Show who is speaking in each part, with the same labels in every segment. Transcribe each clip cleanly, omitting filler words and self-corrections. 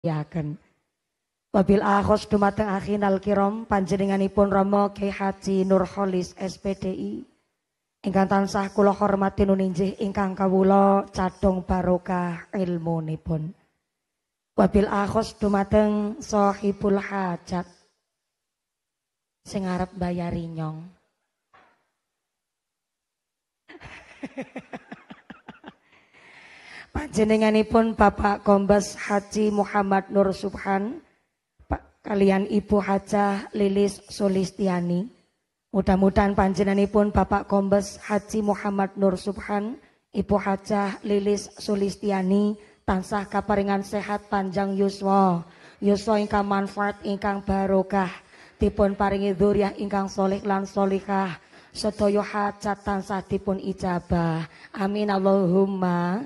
Speaker 1: yaken. Wabil akhos dumateng akhinal kiram panjenenganipun Rama Kyai Haji Nurholis SPDI ingkang tansah kula hormati nuninjih ingkang kawula cadhong barokah ilmunipun. Wabil akhos dumateng sahibul hajat sing arep bayari nyong. Panjenenganipun Bapak Kombes Haji Muhammad Nur Subhan kalian Ibu Hajah Lilis Sulistiani. Mudah-mudahan panjenenganipun Bapak Kombes Haji Muhammad Nur Subhan, Ibu Hajah Lilis Sulistiani tansah kaparingan sehat panjang yuswa, yuswa ingkang manfaat ingkang barokah, dipun paringi dzurriah ingkang sholih lan sholihah, sedaya hajat tansah dipun ijabah. Amin Allahumma.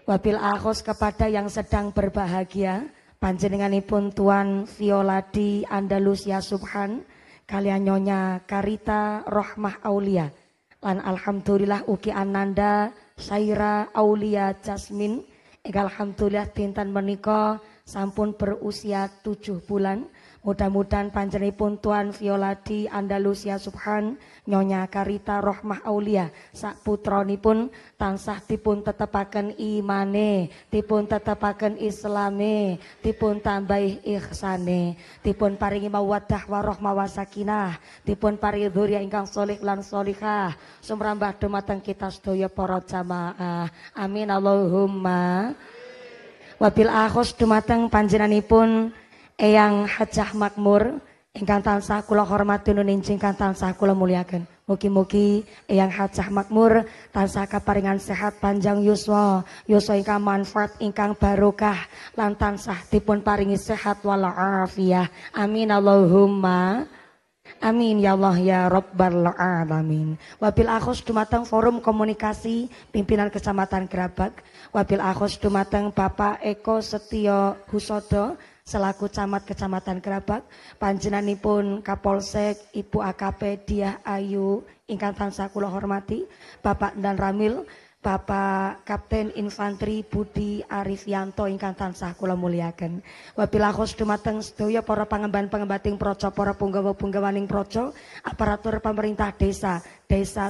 Speaker 1: Wabil akhos kepada yang sedang berbahagia, panjenenganipun Tuan Violadi Andalusia Subhan, kalian Nyonya Karita Rohmah Aulia, lan alhamdulillah ugi Ananda Saira Aulia Jasmin, alhamdulillah dinten menika sampun berusia 7 bulan. Mudah-mudahan panjenenganipun Tuan Violadi Andalusia Subhan, Nyonya Karita Rohmah Aulia sak putranipun tansah dipun tetepaken imane, dipun tetepaken islame, dipun tambahi ihsane, dipun paringi mawaddah warahmah wasakinah, dipun paringi dzurriah ingkang sholih lan sholihah, sumrambah dumateng kita sedaya para jamaah. Amin Allahumma. Wabil akhos dumateng panjenenganipun Eyang Hajah Makmur ingkang tansah kula hormati nuninjing ingkang tansah kula muliaken. Mugi-mugi Eyang Hajah Makmur tansah kaparingan sehat panjang yuswa, yuswa ingkang manfaat ingkang barokah lan tansah dipun paringi sehat wal afiyah. Amin Allahumma. Amin ya Allah ya Rabbal alamin. Wabil akhos dumateng Forum Komunikasi Pimpinan Kecamatan Grabag. Wabil akhos dumateng Bapak Eko Setio Husodo selaku Camat Kecamatan Grabag, panjenenganipun Kapolsek Ibu AKP Diah Ayu ingkang tansah kula hormati, Bapak Dan Ramil, Bapak Kapten Infanteri Budi Arifianto ingkang tansah kula muliaken. Wabil akhos dumateng sedaya para pangemban-pangembating praja, para punggawa-punggawaning praja, aparatur pemerintah desa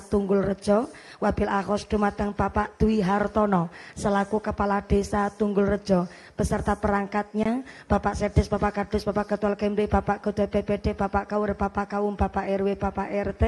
Speaker 1: Tunggul Rejo. Wabil akhos dumateng Bapak Dwi Hartono selaku Kepala Desa Tunggul Rejo beserta perangkatnya, Bapak Sekdes, Bapak Kadus, Bapak Ketua Kemri, Bapak Ketua PPD, Bapak Kaur, Bapak Kaum, Bapak RW, Bapak RT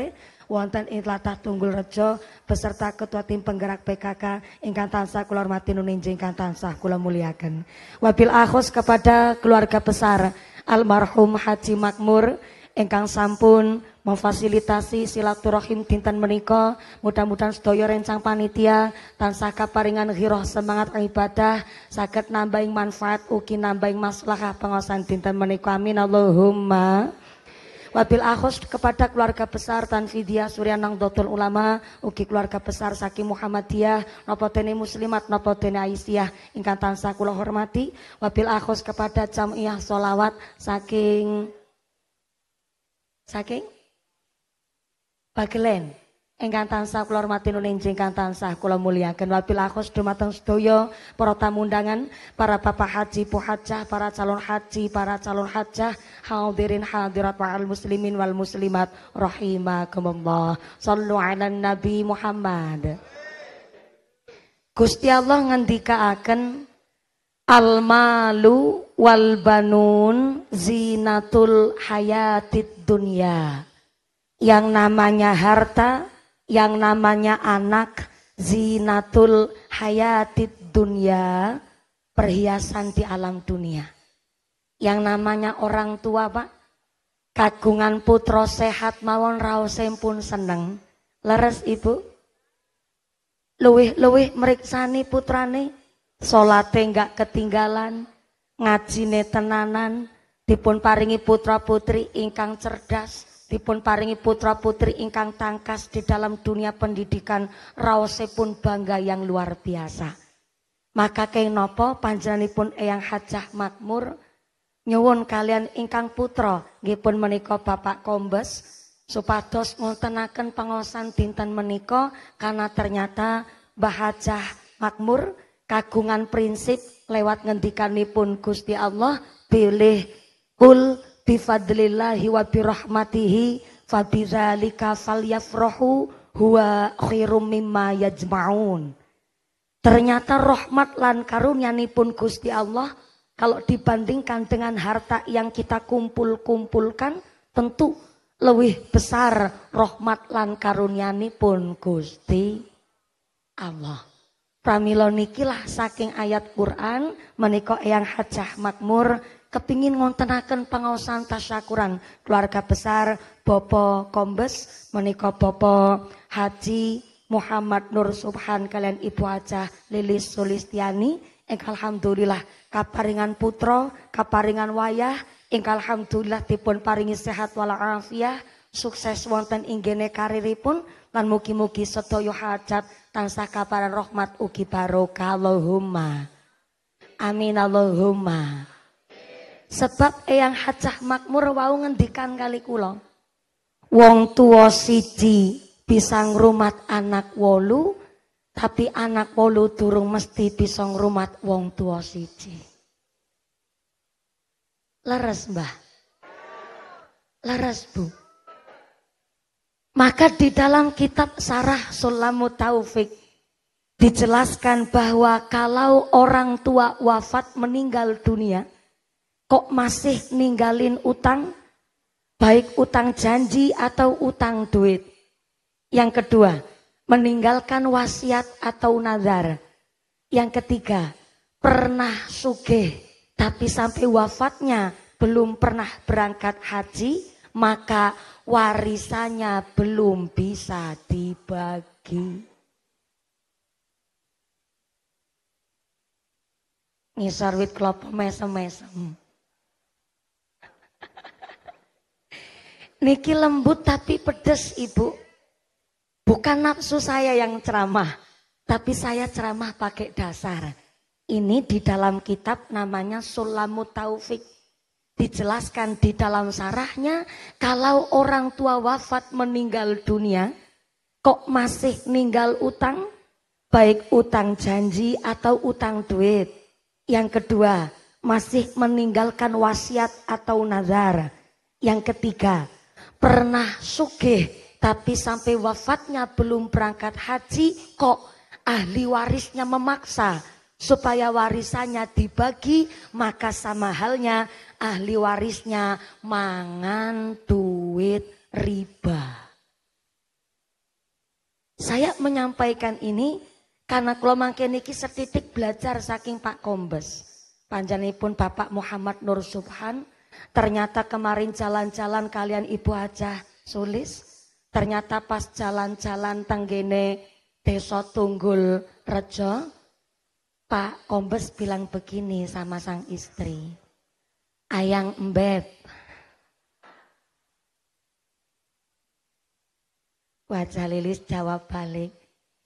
Speaker 1: wonten ing tlatah Tunggul Rejo beserta Ketua Tim Penggerak PKK ingkang tansah kula hormati nuninjing ingkang tansah kula muliaken. Wabil akhos kepada keluarga besar almarhum Haji Makmur ingkang sampun memfasilitasi silaturahim dinten menika. Mudah-mudahan sedaya rencang panitia tansah kaparingan ghirah semangat ibadah saged nambahi manfaat ugi nambahi maslahah pengaosan dinten menika. Amin Allahumma. Wabil akhos kepada keluarga besar Tanfidia Suryanang Dotul Ulama ugi keluarga besar saking Muhammadiyah napa dene muslimat napa dene Aisyah ingkang tansah kula hormati. Wabil akhos kepada Jamiah Sholawat saking Bagelen ingkang tansah kula hormati nuninjing ingkang tansah kula muliaken. Wabil akhos dumateng sedaya para tamu undangan, para bapak haji, bu hajah, para calon haji, para calon hajah, hadirin hadirat wal muslimin wal muslimat rahimakumullah. Shallu ala Nabi Muhammad. Gusti Allah ngendikaaken al-malu wal banun zinatul hayatid dunya. Yang namanya harta, yang namanya anak, zinatul hayatid dunya, perhiasan di alam dunia. Yang namanya orang tua, Pak, kagungan putra sehat mawon raosipun pun seneng. Leres Ibu? Luwih meriksani putrane, salate enggak ketinggalan, ngajine tenanan, dipun paringi putra putri ingkang cerdas, dipun paringi putra putri ingkang tangkas di dalam dunia pendidikan, raosipun bangga yang luar biasa. Maka kenapa panjenenganipun Eyang Hajah Makmur nyuwun kalian ingkang putra nggih menika Bapak Kombes supados ngontenaken pangaosan dinten menika, karena ternyata Mbah Hajah Makmur kagungan prinsip lewat ngendikanipun Gusti Allah pilih kul bifadlillahi wa birahmatihi fabidzalika falyafrahu huwa khairum mimma yajma'un. Ternyata rahmat lan karunianipun Gusti Allah kalau dibandingkan dengan harta yang kita kumpulkan tentu lebih besar rahmat lan karunianipun Gusti Allah. Pramila nikilah saking ayat Quran menika Eyang Hajah Makmur kepingin ngontenaken pangaosan tasyakuran keluarga besar Bapak Kombes menika Bapak Haji Muhammad Nur Subhan kalian Ibu Hajah Lilis Sulistiani ingkang alhamdulillah kaparingan putra kaparingan wayah ingkang alhamdulillah dipun paringi sehat walafiat sukses wonten inggene kariripun lan mugi-mugi sedaya hajat tansah kaparan rahmat ugi barokah Allahumma amin Allahumma. Sebab Eyang Hajah Makmur wau ngendikan kali kula wong tuwa siji bisa ngrumat anak 8 tapi anak 8 durung mesti bisa ngrumat wong tuwa siji. Leres Mbah? Leres Bu? Maka di dalam kitab Syarah Sulamut Taufik dijelaskan bahwa kalau orang tua wafat meninggal dunia, kok masih ninggalin utang, baik utang janji atau utang duit. Yang kedua, meninggalkan wasiat atau nazar. Yang ketiga, pernah sugih tapi sampai wafatnya belum pernah berangkat haji, maka warisannya belum bisa dibagi. Ngisor wit klopo mesem-mesem. Niki lembut tapi pedes Ibu. Bukan nafsu saya yang ceramah, tapi saya ceramah pakai dasar. Ini di dalam kitab namanya Sulamut Taufik. Dijelaskan di dalam sarahnya, kalau orang tua wafat meninggal dunia, kok masih ninggal utang? Baik utang janji atau utang duit. Yang kedua, masih meninggalkan wasiat atau nazar. Yang ketiga, pernah sugih tapi sampai wafatnya belum berangkat haji, kok ahli warisnya memaksa supaya warisannya dibagi, maka sama halnya ahli warisnya mangan duit riba. Saya menyampaikan ini karena kalau mangke niki setitik belajar saking Pak Kombes. Panjenenganipun Bapak Muhammad Nur Subhan, ternyata kemarin jalan-jalan kalian Ibu Hajah Sulis, ternyata pas jalan-jalan tenggene Desa Tunggul Rejo, Pak Kombes bilang begini sama sang istri, "Ayang Embet." Wajah Lilis jawab balik,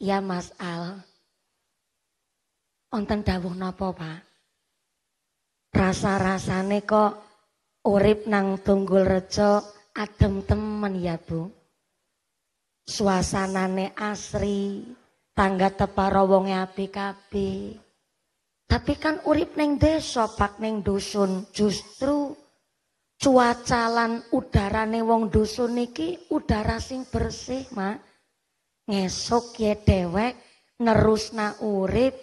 Speaker 1: "Ya Mas Al." Onten dawuh napa, Pak? Rasa-rasane kok urip nang Tunggul Rejo adem temen ya Bu. Suasanane asri, tangga teparo wonge apik-apik. Tapi kan urip neng desa pak neng dusun, justru cuaca lan udarane wong dusun niki udara sing bersih, Mak. Ngesuk ya dewek nerusna urip,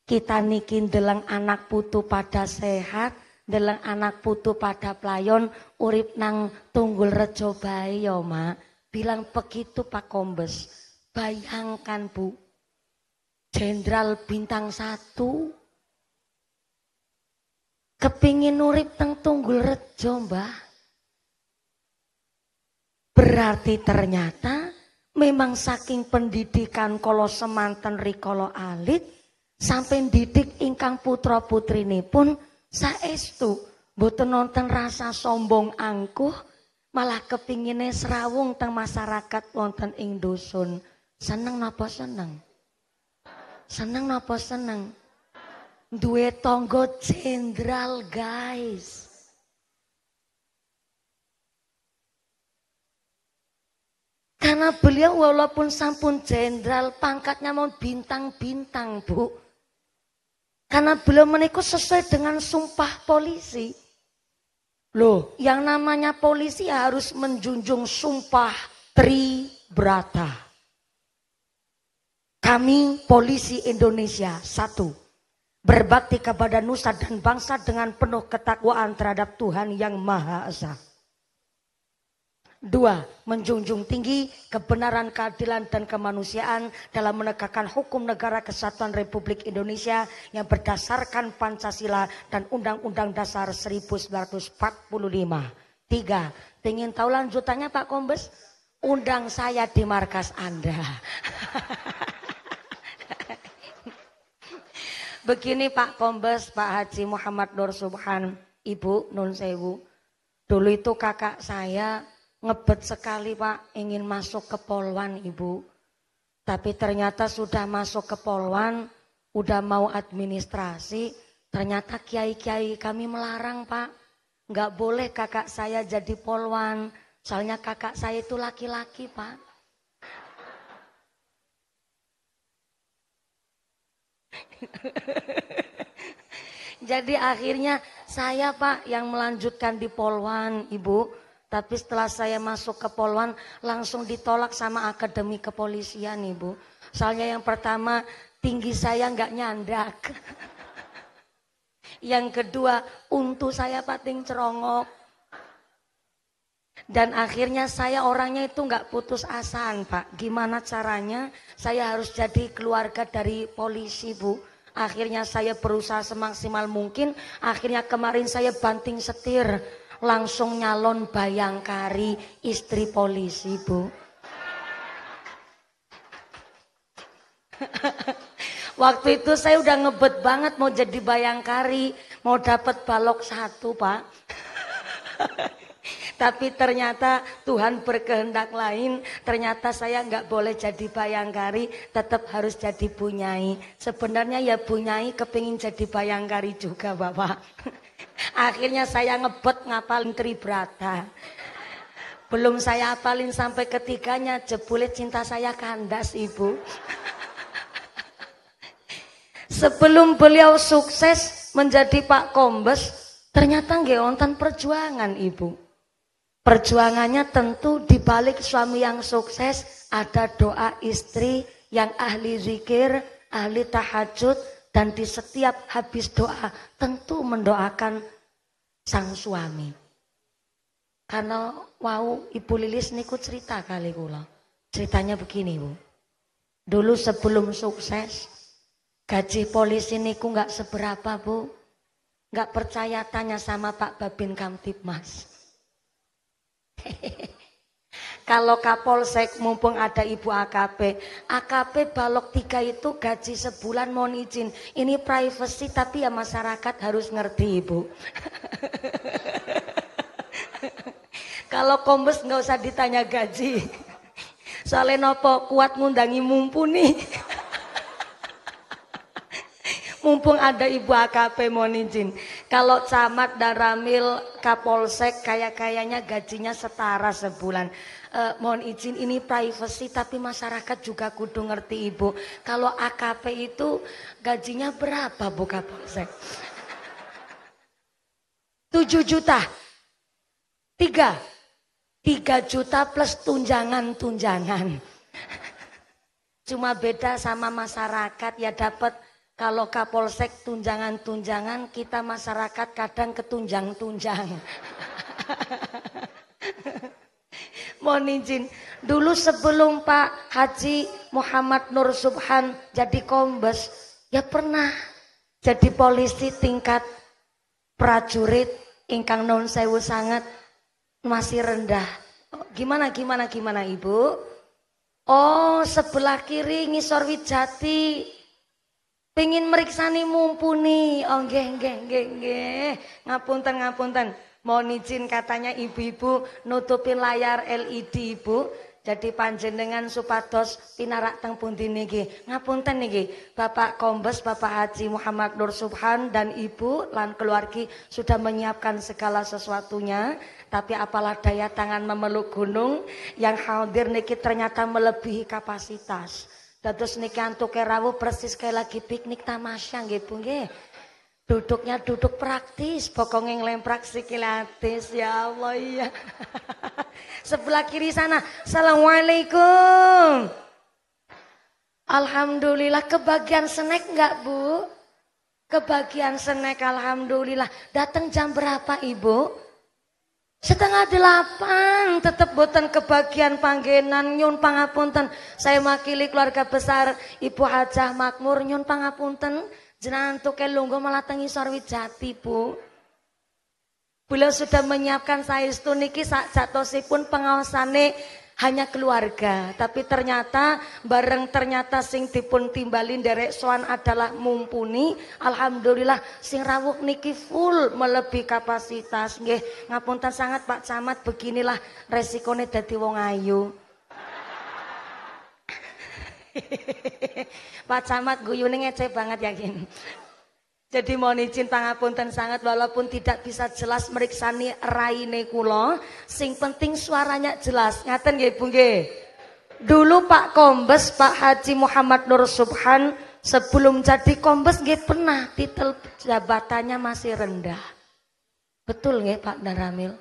Speaker 1: kita niki ndeleng anak putu pada sehat, ndeleng anak putu pada playon, urip nang Tunggul Rejo bae ya, Mak. Bilang begitu Pak Kombes. Bayangkan Bu, Jenderal Bintang 1 kepingin urip teng Tunggul Rejo, Mbah. Berarti ternyata memang saking pendidikan kala semanten rikala alit sampai didik ingkang putra putrinipun saestu mboten nonton rasa sombong angkuh, malah kepingine serawung teng masyarakat wonten ing dusun. Seneng napa seneng? Seneng napa seneng? Duwe tangga jenderal, guys. Karena beliau walaupun sampun jenderal, pangkatnya mau bintang-bintang, Bu. Karena beliau menikah sesuai dengan sumpah polisi. Loh, yang namanya polisi harus menjunjung sumpah Tribrata. Kami polisi Indonesia, satu, berbakti kepada nusa dan bangsa dengan penuh ketakwaan terhadap Tuhan yang Maha Esa. Dua, menjunjung tinggi kebenaran, keadilan, dan kemanusiaan dalam menegakkan hukum negara Kesatuan Republik Indonesia yang berdasarkan Pancasila dan Undang-Undang Dasar 1945. Tiga, ingin tahu lanjutannya Pak Kombes? Undang saya di markas Anda. Begini Pak Kombes, Pak Haji Muhammad Nur Subhan, Ibu Nun Sewu. Dulu itu kakak saya ngebet sekali Pak, ingin masuk ke Polwan Ibu. Tapi ternyata sudah masuk ke Polwan, udah mau administrasi, ternyata kiai-kiai kami melarang Pak. Nggak boleh kakak saya jadi Polwan, soalnya kakak saya itu laki-laki Pak. Jadi akhirnya saya Pak yang melanjutkan di Polwan Ibu. Tapi setelah saya masuk ke Polwan langsung ditolak sama Akademi Kepolisian Ibu. Soalnya yang pertama tinggi saya nggak nyandak. Yang kedua untu saya pating cerongok. Dan akhirnya saya orangnya itu nggak putus asaan Pak. Gimana caranya saya harus jadi keluarga dari polisi Bu. Akhirnya saya berusaha semaksimal mungkin. Akhirnya kemarin saya banting setir. Langsung nyalon bayangkari istri polisi Bu. Waktu itu saya udah ngebet banget mau jadi bayangkari. Mau dapat balok 1 Pak. Tapi ternyata Tuhan berkehendak lain. Ternyata saya nggak boleh jadi bayangkari. Tetap harus jadi bunyai. Sebenarnya ya bunyai kepingin jadi bayangkari juga Bapak. Akhirnya saya ngebet ngapalin Tribrata. Belum saya hafalin sampai ketiganya, jebule cinta saya kandas Ibu. Sebelum beliau sukses menjadi Pak Kombes, ternyata nggih wonten perjuangan Ibu. Perjuangannya tentu di balik suami yang sukses ada doa istri yang ahli zikir, ahli tahajud, dan di setiap habis doa tentu mendoakan sang suami. Karena wow Ibu Lilis niku cerita kali kula. Ceritanya begini Bu. Dulu sebelum sukses gaji polisi niku nggak seberapa Bu. Nggak percaya tanya sama Pak Babin Kamtibmas. Kalau Kapolsek mumpung ada Ibu AKP. AKP balok 3 itu gaji sebulan mohon izin. Ini privacy tapi ya masyarakat harus ngerti Ibu. Kalau Kombes nggak usah ditanya gaji. Soalnya nopo kuat ngundangi mumpuni. Mumpung ada Ibu AKP mohon izin. Kalau camat dan ramil Kapolsek kayaknya gajinya setara sebulan. Mohon izin ini privacy tapi masyarakat juga kudu ngerti Ibu. Kalau AKP itu gajinya berapa Bu Kapolsek? 7 juta. 3 juta plus tunjangan. Cuma beda sama masyarakat ya dapat. Kalau Kapolsek tunjangan, kita masyarakat kadang ketunjang-tunjang. Mohon izin, dulu sebelum Pak Haji Muhammad Nur Subhan jadi Kombes, ya pernah jadi polisi tingkat prajurit ingkang non sewu sangat masih rendah. Gimana Ibu? Oh, sebelah kiri ngisor Wijati. Pengin meriksani mumpuni. Oh nggih. Ngapunten. Mohon izin katanya ibu-ibu nutupin layar LED Ibu. Jadi panjenengan supados pinarak teng pundi niki. Ngapunten niki. Bapak Kombes, Bapak Haji Muhammad Nur Subhan dan Ibu lan keluargi sudah menyiapkan segala sesuatunya. Tapi apalah daya tangan memeluk gunung yang hadir niki ternyata melebihi kapasitas. Dados niki antuke rawuh persis kayak lagi piknik tamasya nggih Bu nggih. Duduknya duduk praktis, pokoknya ngelemprak sikilatis, ya Allah iya. Sebelah kiri sana, Assalamualaikum. Alhamdulillah, kebagian snack enggak Bu? Kebagian snack, alhamdulillah. Datang jam berapa Ibu? 7:30, tetep boten kebagian panggenan, nyun pangapunten. Saya makili keluarga besar Ibu Hajah Makmur, nyun pangapunten. Jenengan tuke lungguh malah teng ngisor Wijati, Bu. Beliau sudah menyiapkan saestu niki sak jatosipun pengaosane hanya keluarga, tapi ternyata sing dipun timbalin derek soan adalah mumpuni. Alhamdulillah sing rawuh niki full melebihi kapasitas. Nggih, ngapunten sangat Pak Camat, beginilah resikone dadi wong ayu. Pak Camat guyune ngece banget yakin. Jadi mohon izin pangapunten sangat, walaupun tidak bisa jelas meriksani raine kula, sing penting suaranya jelas. Ngaten nggih Bu nggih. Dulu Pak Kombes Pak Haji Muhammad Nur Subhan sebelum jadi Kombes nggih pernah titel jabatannya masih rendah. Betul nggih Pak Daramil?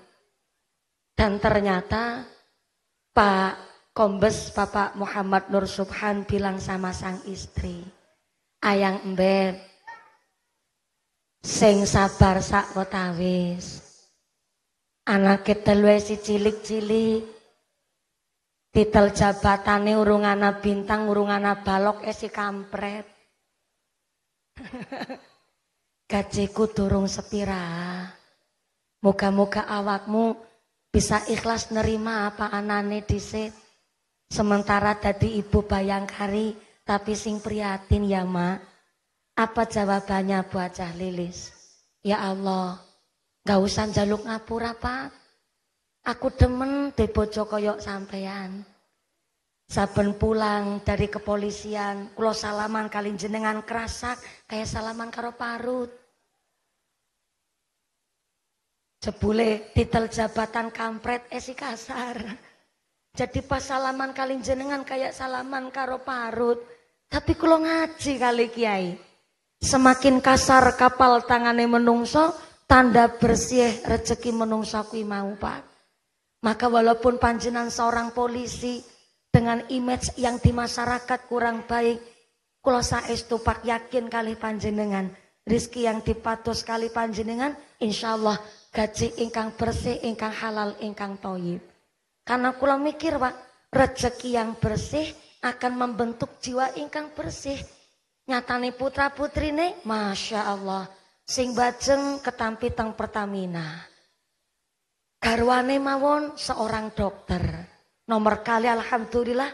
Speaker 1: Dan ternyata Pak Kombes Bapak Muhammad Nur Subhan bilang sama sang istri, "Ayang Embet, sing sabar sak kotawis. Anake telu si cilik-cilik. Titel jabatane urung ana bintang, urung ana balok si kampret. Gajiku durung sepira. Moga-moga awakmu bisa ikhlas nerima apa anane dhisik. Sementara tadi ibu Bayangkari, tapi sing prihatin ya Mak." Apa jawabannya Bu Hajah Lilis? "Ya Allah, gak usah njaluk ngapura Pak. Aku demen di bojo koyok sampean. Saben pulang dari kepolisian, kulo salaman kali jenengan kerasak kayak salaman karo parut. Jebule titel jabatan kampret si kasar. Jadi pas salaman kali jenengan kayak salaman karo parut. Tapi kulo ngaji kali Kiai. Semakin kasar kapal tangane menungso, tanda bersih rezeki menungso kuwi mau Pak. Maka walaupun panjenengan seorang polisi dengan image yang di masyarakat kurang baik, kula saestu Pak yakin kali panjenengan, rizki yang dipatos kali panjenengan, insyaallah gaji ingkang bersih, ingkang halal, ingkang thayyib. Karena kula mikir Pak, rezeki yang bersih akan membentuk jiwa ingkang bersih. Nyatane putra putrine, masya Allah, sing bajeng ketampi teng Pertamina. Garwane mawon seorang dokter. Nomor kali alhamdulillah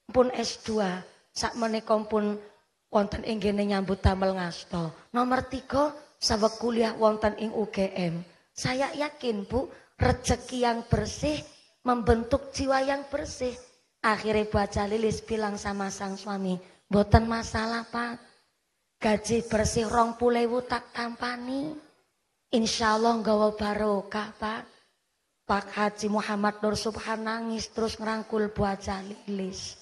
Speaker 1: pun S2. Sak menika pun wonten ing kene nyambut damel ngasta. Nomor 3 saweg kuliah wonten ing UGM. Saya yakin Bu, rezeki yang bersih membentuk jiwa yang bersih. Akhirnya Bu Hajah Lilis bilang sama sang suami, "Boten masalah Pak, gaji bersih 20.000 tak tampani. Insya Allah nggawa barokah Pak." Pak Haji Muhammad Nur Subhan nangis terus ngerangkul Bu Hajah Lilis.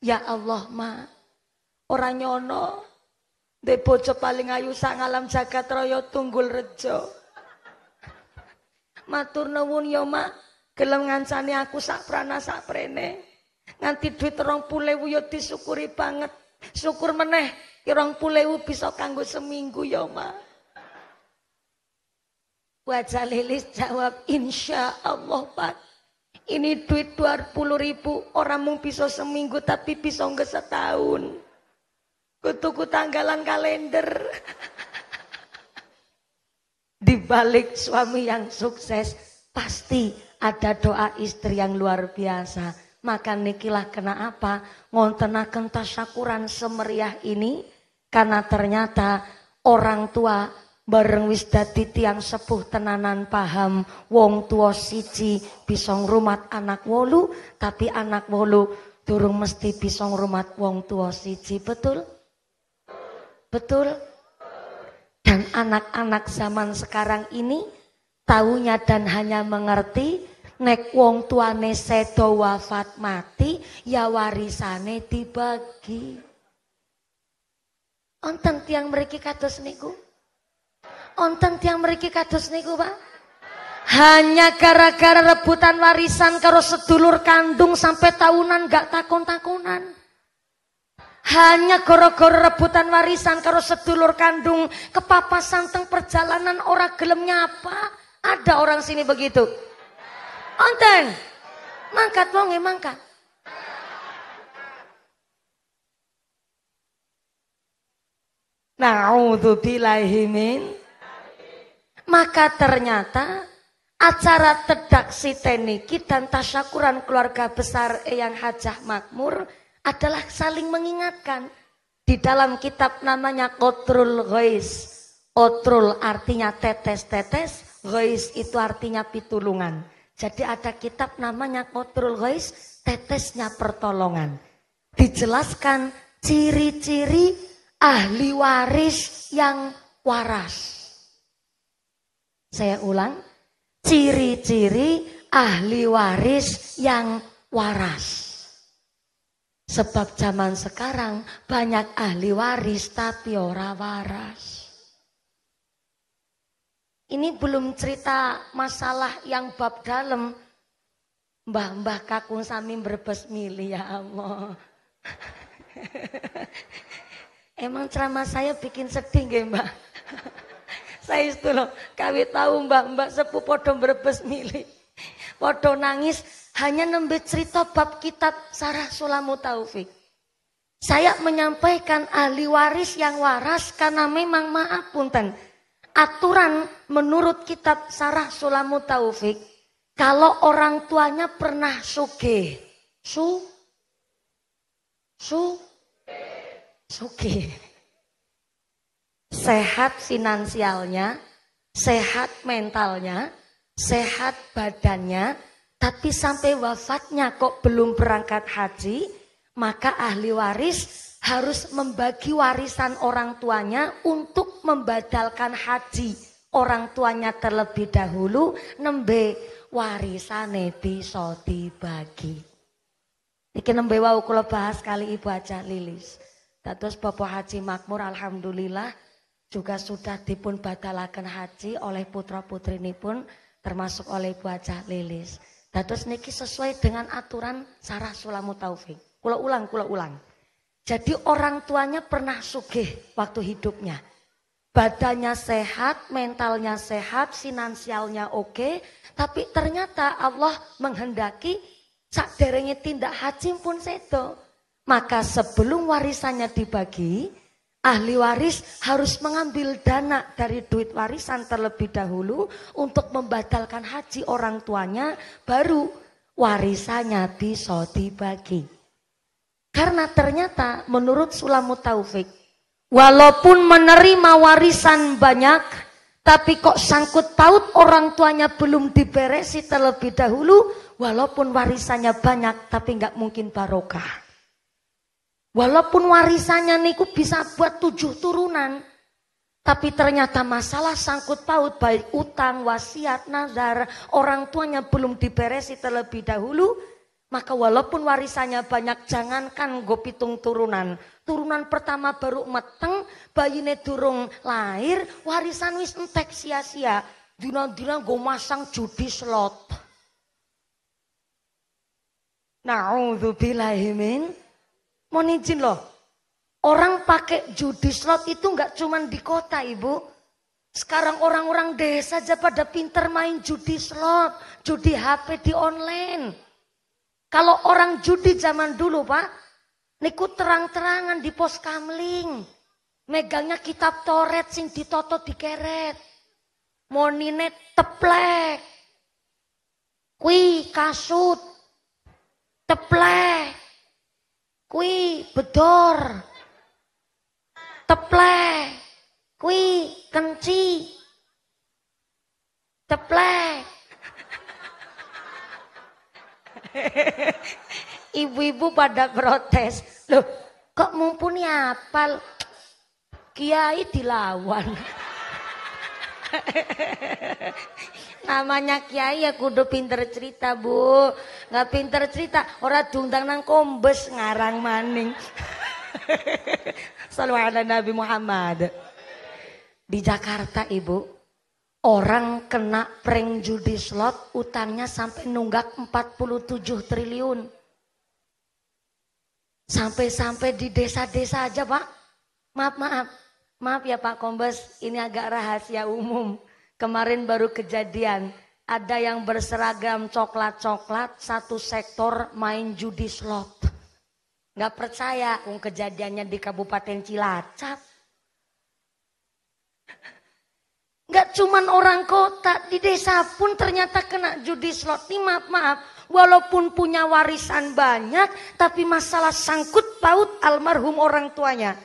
Speaker 1: "Ya Allah Ma, ora nyono, de bojo paling ayu sak ngalam jagat raya Tunggul Rejo. Matur nuwun ya Mak, gelem ngancani aku sak prana sak prene. Nganti duit 20.000 ya disyukuri banget. Syukur meneh 20.000 bisa kanggo seminggu ya Mak." Bu Hajah Lilis jawab, "Insya Allah Pak, ini duit 20.000 orang mung bisa seminggu tapi bisa nggak setahun. Kutuku tanggalan kalender." Di balik suami yang sukses pasti ada doa istri yang luar biasa. Maka nikilah kenapa ngontenaken tasyakuran semeriah ini, karena ternyata orang tua bareng wis dadi tiyang sepuh tenanan paham wong tua siji bisa ngrumat anak 8, tapi anak 8 durung mesti bisa ngrumat wong tua siji. Betul? Betul? Dan anak-anak zaman sekarang ini taunya dan hanya mengerti Nek wong tuane sedo wafat mati, ya warisane dibagi. Onten tiang mriki kados niku? Onten tiang mriki kados niku, Pak? Hanya gara-gara rebutan warisan karo sedulur kandung sampai tahunan gak takon-takonan. Hanya gara-gara rebutan warisan karo sedulur kandung kepapasan teng perjalanan ora gelem nyapa. Ada orang sini begitu. Onten, mangkat wonge mangkat. Na'udzubillahi min. Maka ternyata acara tedak siteniki dan tasyakuran keluarga besar Eyang Hajah Makmur adalah saling mengingatkan. Di dalam kitab namanya Qotrul Ghais. Qotrul artinya tetes-tetes, Ghais itu artinya pitulungan. Jadi ada kitab namanya Qotrul Ghais, tetesnya pertolongan. Dijelaskan ciri-ciri ahli waris yang waras. Saya ulang, ciri-ciri ahli waris yang waras. Sebab zaman sekarang banyak ahli waris tapi ora waras. Ini belum cerita masalah yang bab dalam. Mbah-mbah kakung sami Brebes milih ya Allah. Emang ceramah saya bikin sedih nggih, Mbak? Saya itu loh, kawit tahu mbak-mbak sepuh podo Brebes milih. Podo nangis hanya nembe cerita bab kitab Sarah Sulamu Taufik. Saya menyampaikan ahli waris yang waras karena memang maaf punten. Aturan menurut kitab Sarah Sulamu Taufik, kalau orang tuanya pernah sugih, sugih, sehat finansialnya, sehat mentalnya, sehat badannya, tapi sampai wafatnya kok belum berangkat haji, maka ahli waris harus membagi warisan orang tuanya untuk membadalkan haji orang tuanya terlebih dahulu, nembe warisane bisa dibagi. Iki nembe wau kula bahas kali Ibu Hajah Lilis. Dados Bapak Haji Makmur alhamdulillah juga sudah dipun badalaken haji oleh putra-putrinipun termasuk oleh Ibu Hajah Lilis. Dados niki sesuai dengan aturan Sarah Sulamu Taufik. Kula ulang. Jadi orang tuanya pernah sugih waktu hidupnya. Badannya sehat, mentalnya sehat, finansialnya oke. Tapi ternyata Allah menghendaki sakderenge tindak haji pun sedo. Maka sebelum warisannya dibagi, ahli waris harus mengambil dana dari duit warisan terlebih dahulu untuk membadalkan haji orang tuanya, baru warisannya bisa dibagi. Karena ternyata menurut Sulamu Taufik, walaupun menerima warisan banyak, tapi kok sangkut paut orang tuanya belum diberesi terlebih dahulu, walaupun warisannya banyak tapi nggak mungkin barokah. Walaupun warisannya niku bisa buat 7 turunan, tapi ternyata masalah sangkut paut baik utang, wasiat, nazar, orang tuanya belum diberesi terlebih dahulu. Maka walaupun warisannya banyak, jangankan go pitung turunan. Turunan pertama baru meteng, bayine durung lahir, warisan wis entek sia-sia. Dina-dina go masang judi slot. Na'udzubillahi min. Mohon izin loh. Orang pakai judi slot itu enggak cuma di kota, Ibu. Sekarang orang-orang desa aja pada pinter main judi slot, judi HP di online. Kalau orang judi zaman dulu, Pak, niku terang-terangan di pos kamling. Megangnya kitab Toret sing ditoto dikeret. Monine teplek. Kui kasut. Teplek. Kui bedor. Teplek. Kui kenci. Teplek. Ibu-ibu pada protes. Loh, kok mumpuni apal? Kiai dilawan. Namanya kiai ya kudu pinter cerita, Bu. Nggak pinter cerita, ora diundang nang Kombes ngarang maning. Sallallahu ala Nabi Muhammad. Di Jakarta, Ibu, orang kena prank judi slot, utangnya sampai nunggak 47 triliun. Sampai-sampai di desa-desa aja, Pak. Maaf ya Pak Kombes, ini agak rahasia umum. Kemarin baru kejadian, ada yang berseragam coklat-coklat, satu sektor main judi slot. Nggak percaya, kejadiannya di Kabupaten Cilacap. Nggak cuman orang kota, di desa pun ternyata kena judi slot. Nih maaf, walaupun punya warisan banyak, tapi masalah sangkut paut almarhum orang tuanya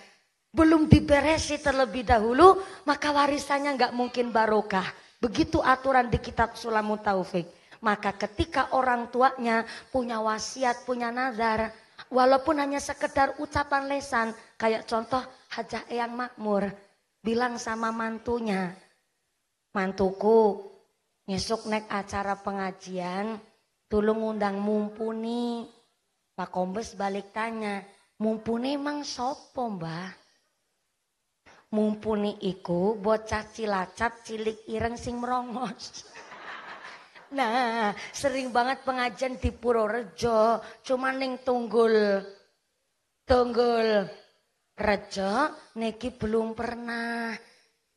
Speaker 1: belum diberesi terlebih dahulu, maka warisannya nggak mungkin barokah. Begitu aturan di kitab Sulamut Taufik. Maka ketika orang tuanya punya wasiat, punya nazar, walaupun hanya sekedar ucapan lesan, kayak contoh Hajah Eyang Makmur bilang sama mantunya, mantuku nyesuk nek acara pengajian, tulung undang Mumpuni. Pak Kombes balik tanya, Mumpuni emang sopo mbah? Mumpuni iku bocah Cilacap cilik ireng sing merongos. Nah, sering banget pengajian di Purworejo, cuma ning Tunggul Rejo niki belum pernah.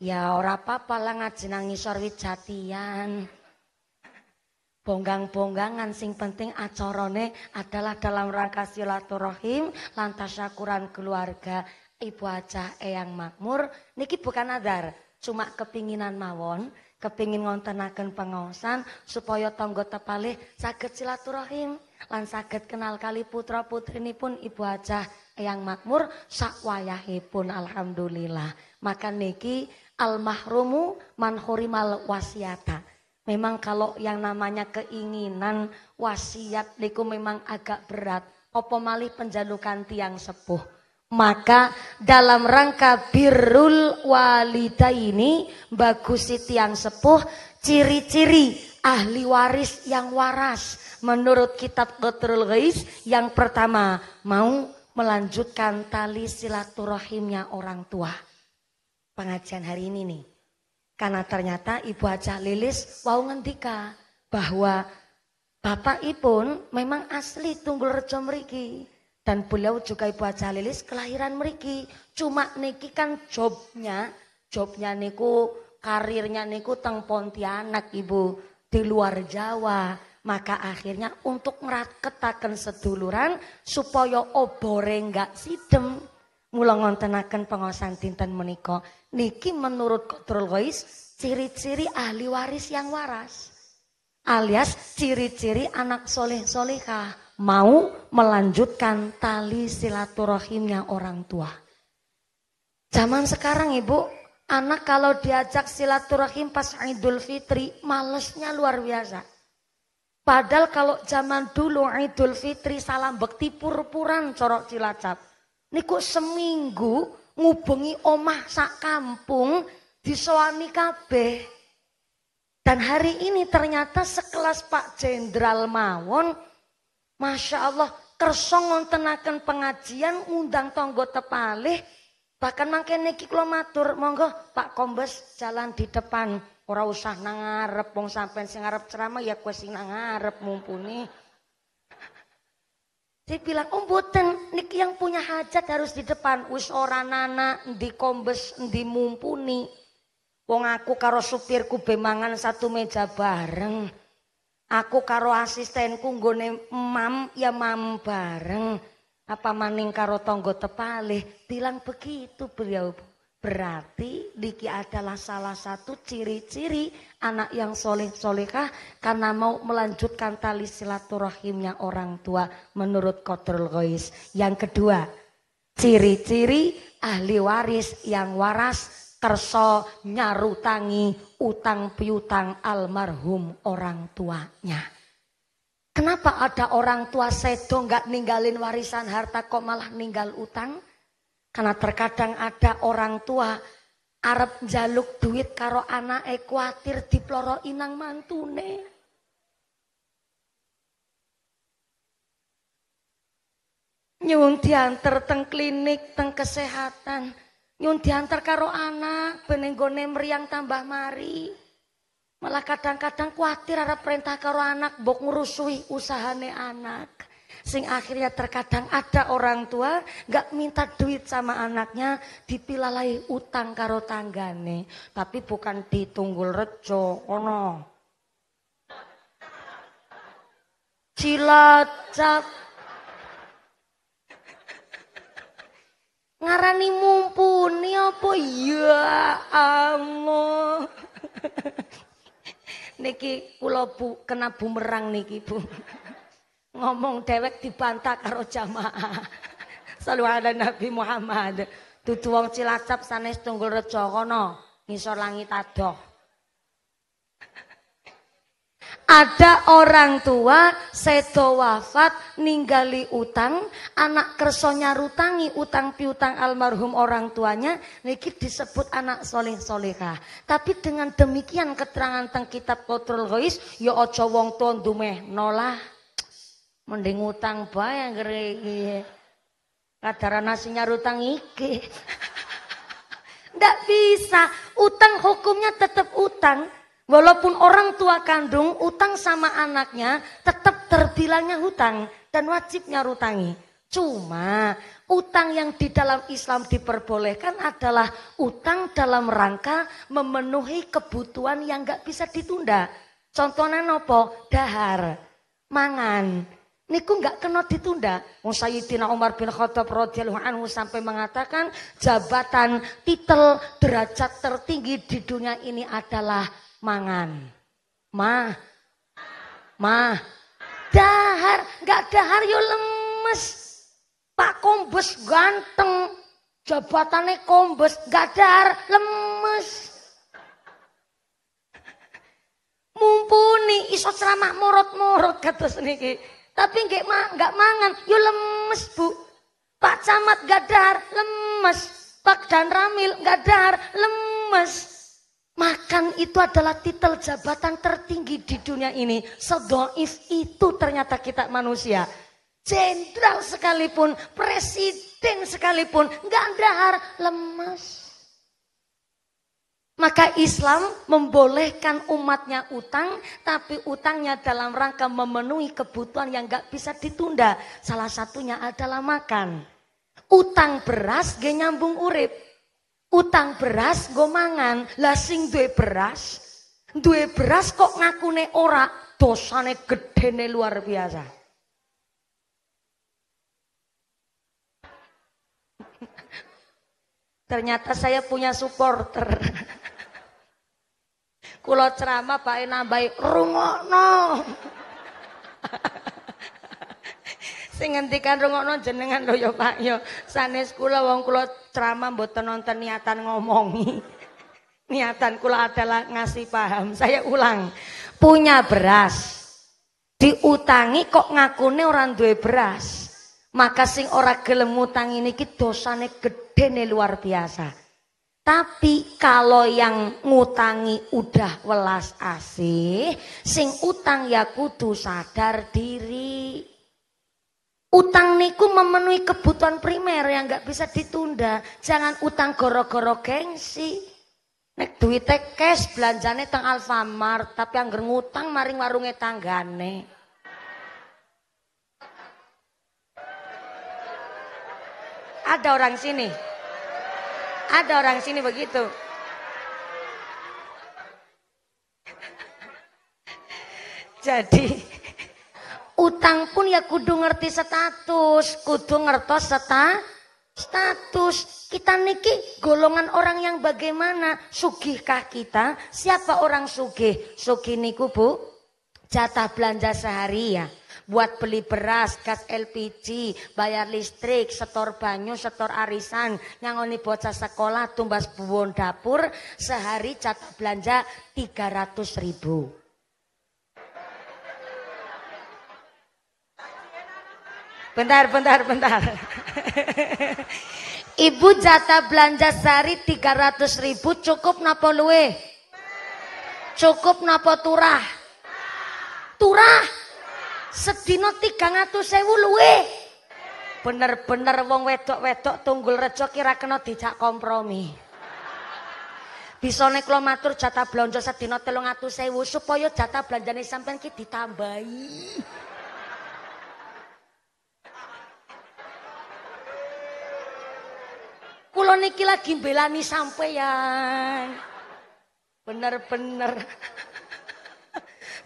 Speaker 1: Ya ora apa-apa lah ngaji nang ngisor Wijatian. Bonggang-bonggangan sing penting acarane adalah dalam rangka silaturahim lan tasyakuran keluarga. Ibu Hajah Eyang Makmur niki bukan nadar, cuma kepinginan mawon, kepingin ngontenaken pengaosan supaya tangga tepalih saged silaturahim lan saged kenal kali putra putrinipun Ibu Hajah Eyang Makmur sak wayahipun alhamdulillah. Maka niki al mahrumu man hurimal wasiata. Memang kalau yang namanya keinginan wasiat niku memang agak berat. Apa malih penjalukan tiang sepuh. Maka dalam rangka birrul walidaini bagusi tiang sepuh, ciri-ciri ahli waris yang waras menurut kitab Qatrul Ghais yang pertama mau melanjutkan tali silaturahimnya orang tua. Pengajian hari ini nih, karena ternyata Ibu Hajah Lilis wau ngendika bahwa bapakipun memang asli Tunggul Rejo mriki. Dan beliau juga Ibu Hajah Lilis kelahiran mriki. Cuma niki kan jobnya niku karirnya niku teng Pontianak Ibu, di luar Jawa. Maka akhirnya untuk ngraketaken seduluran supaya obore enggak sidem. Mula ngontenaken pengaosan dinten menika. Niki menurut Qatrul Ghais ciri-ciri ahli waris yang waras. Alias ciri-ciri anak soleh solehah. Mau melanjutkan tali silaturahimnya orang tua. Zaman sekarang Ibu, anak kalau diajak silaturahim pas Idul Fitri, malesnya luar biasa. Padahal kalau zaman dulu Idul Fitri salam bekti pur-puran corok Cilacap. Niku seminggu ngubengi omah sak kampung disowani kabeh. Dan hari ini ternyata sekelas Pak Jenderal mawon, Masya Allah, kersa ngontenaken pengajian undang tonggo tepalih. Bahkan mangkene niki kula matur, monggo Pak Kombes jalan di depan. Ora usah nang ngarep, wong sampean sing ngarep ceramah ya kowe sing nang ngarep Mumpuni. Dia bilang, "Oh mboten, niki yang punya hajat harus di depan. Wis ora nana endi Kombes endi Mumpuni. Wong aku karo supirku bemangan satu meja bareng. Aku karo asistenku nggone mam ya mam bareng. Apa maning karo tonggo tepalih." Bilang begitu beliau. Berarti niki adalah salah satu ciri-ciri anak yang soleh-solehah karena mau melanjutkan tali silaturahimnya orang tua menurut Qatrul Ghais. Yang kedua, ciri-ciri ahli waris yang waras kerso nyarutangi utang piutang almarhum orang tuanya. Kenapa ada orang tua sedo nggak ninggalin warisan harta kok malah ninggal utang? Karena terkadang ada orang tua arep njaluk duit karo anake kuatir diploro inang mantune. Nyuwun diantar teng klinik, teng kesehatan. Nyuwun diantar karo anak ben nggone mriyang tambah mari. Malah kadang-kadang kuatir arep perintah karo anak mbok ngurusui usahane anak. Sing akhirnya terkadang ada orang tua gak minta duit sama anaknya, dipilalai utang karo tanggane. Tapi bukan di Tunggul Rejo, ono. Cilacap. Ngarani mumpuni apa ya Allah. Niki kula bu kena bumerang niki Bu. Ngomong dewek dibantah karo jamaah. Shallu ala Nabi Muhammad. Dudu wong Cilacap sanes Tunggul Rejo kono, ngisor langit adoh. Ada orang tua sedo wafat ninggali utang, anak kerso nyarutangi utang piutang almarhum orang tuanya, niki disebut anak soleh solehah. Tapi dengan demikian keterangan teng kitab Qatrul Ghais, ya aja wong tuwa ndumeh nolah. Mending utang bae anggere iki. Kadarana sing nyarutang iki. Ndak bisa, utang hukumnya tetap utang. Walaupun orang tua kandung utang sama anaknya tetap terbilangnya hutang dan wajib nyarutangi. Cuma utang yang di dalam Islam diperbolehkan adalah utang dalam rangka memenuhi kebutuhan yang gak bisa ditunda. Contohnya nopo? Dahar, mangan. Niku gak kena ditunda. Sayyidina Umar bin Khattab radhiyallahu anhu sampai mengatakan jabatan, titel, derajat tertinggi di dunia ini adalah mangan. Dahar, gak dahar yo lemes. Pak Kombes ganteng, jabatannya Kombes, gak dahar lemes. Mumpuni iso ceramah morot-morot kados niki. Tapi gak mangan, yo lemes Bu. Pak Camat gak dahar lemes. Pak Dan Ramil gak dahar lemes. Makan itu adalah titel jabatan tertinggi di dunia ini. Sedoif itu ternyata kita manusia. Jenderal sekalipun, presiden sekalipun, gak dahar lemas. Maka Islam membolehkan umatnya utang, tapi utangnya dalam rangka memenuhi kebutuhan yang gak bisa ditunda. Salah satunya adalah makan. Utang beras gak nyambung urip. Utang beras go mangan, lah sing duwe beras kok ngakune ora, dosane gedene luar biasa. Ternyata saya punya supporter. Kula ceramah bae nambahi rungokno. Sing ngendikan rungokno jenengan lho ya Pak ya. Sanes kula wong kula ceramah mboten nonton niatan ngomongi. Niatan kula adalah ngasih paham. Saya ulang. Punya beras. Diutangi kok ngakune orang duwe beras. Maka sing ora gelem ngutangi niki dosane gedene luar biasa. Tapi kalau yang ngutangi udah welas asih, sing utang ya kudu sadar diri. Utang niku memenuhi kebutuhan primer yang gak bisa ditunda. Jangan utang goro-goro gengsi. Nek duite cash belanjane teng Alfamart, tapi angger ngutang maring warunge tanggane. Ada orang sini. Ada orang sini begitu. Jadi utang pun ya kudu ngerti status, kudu ngertos status. Kita niki golongan orang yang bagaimana? Sugihkah kita? Siapa orang sugih? Sugih niku Bu, jatah belanja sehari ya. Buat beli beras, gas LPG, bayar listrik, setor banyu, setor arisan, nyangoni bocah sekolah, tumbas buwon dapur, sehari jatah belanja 300.000. Bentar. Ibu jatah belanja sehari 300.000 cukup napa luwe? Cukup napa turah? Turah. Sedina 300.000 luwe. Bener-bener wong wedok-wedok Tunggul Rejo kira kena dijak kompromi. Bisa nek kula matur jatah belanja sedina 300.000 supaya jatah belanjane sampean ki ditambahi. Kula niki lagi mbelani sampeyan. Bener-bener.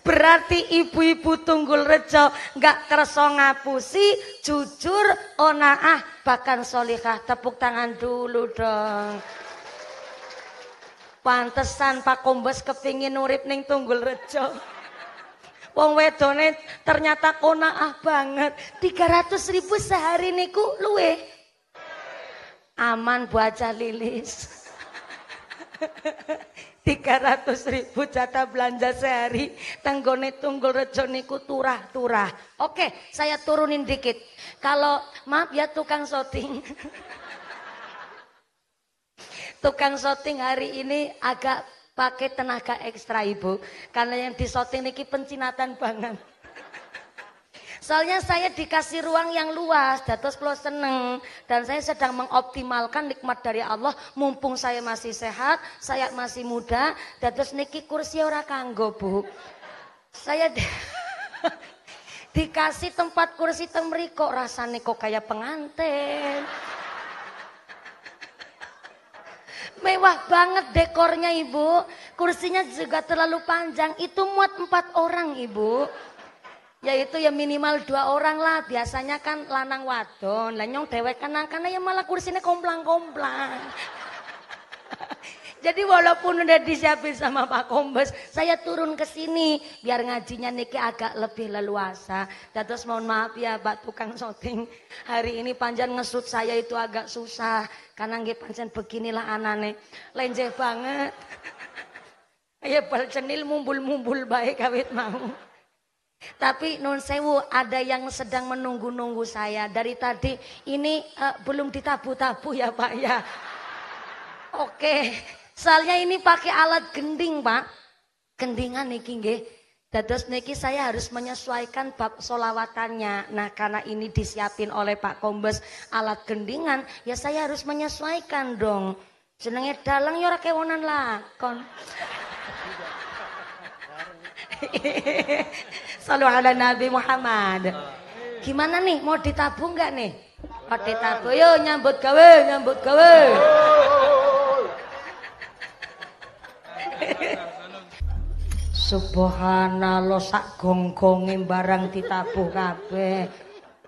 Speaker 1: Berarti ibu-ibu Tunggul Rejo nggak kerso ngapusi, jujur, onaah, bahkan solihah. Tepuk tangan dulu dong. Pantesan Pak Kombes kepingin urip ning Tunggul Rejo. Wong wedone ternyata konaah banget. 300.000 sehari niku luwe. Aman Bu Aja Lilis. 300.000 jatah belanja sehari tanggone Tunggul Rejo niku turah-turah. Oke, saya turunin dikit. Kalau maaf ya tukang syuting. Tukang syuting hari ini agak pakai tenaga ekstra Ibu. Karena yang di syuting niki pencinatan banget. Soalnya saya dikasih ruang yang luas, dados kula seneng. Dan saya sedang mengoptimalkan nikmat dari Allah. Mumpung saya masih sehat, saya masih muda. Dados niki kursi ora kanggo Bu. Saya dikasih tempat kursi temriko. Rasanya kok kayak pengantin. Mewah banget dekornya Ibu. Kursinya juga terlalu panjang. Itu muat 4 orang Ibu. Yaitu ya minimal 2 orang lah. Biasanya kan lanang wadon. Lah nyong dewek kanang-kanang ya malah kursinya komplang-komplang. Jadi walaupun udah disiapin sama Pak Kombes, saya turun ke sini biar ngajinya niki agak lebih leluasa. Terus mohon maaf ya Pak tukang syuting. Hari ini panjang ngesut saya itu agak susah karena nggih pancen beginilah anane. Lenjeh banget. Ya bal cenil mumbul-mumbul baik kawit mau. Tapi non sewu ada yang sedang menunggu-nunggu saya dari tadi ini belum ditabu-tabu ya Pak ya. Oke. Soalnya ini pakai alat gending Pak. Gendingan niki nggih. Dados niki saya harus menyesuaikan bab solawatannya. Nah karena ini disiapin oleh Pak Kombes alat gendingan. Ya saya harus menyesuaikan dong. Jenenge dalang ya ora kewonan lakon. Sallu ala Nabi Muhammad. Gimana nih mau ditabuh nggak nih? Mau ditabuh yo nyambut gawe, nyambut gawe. Subhanallah sak gonggonge barang ditabuh kabeh.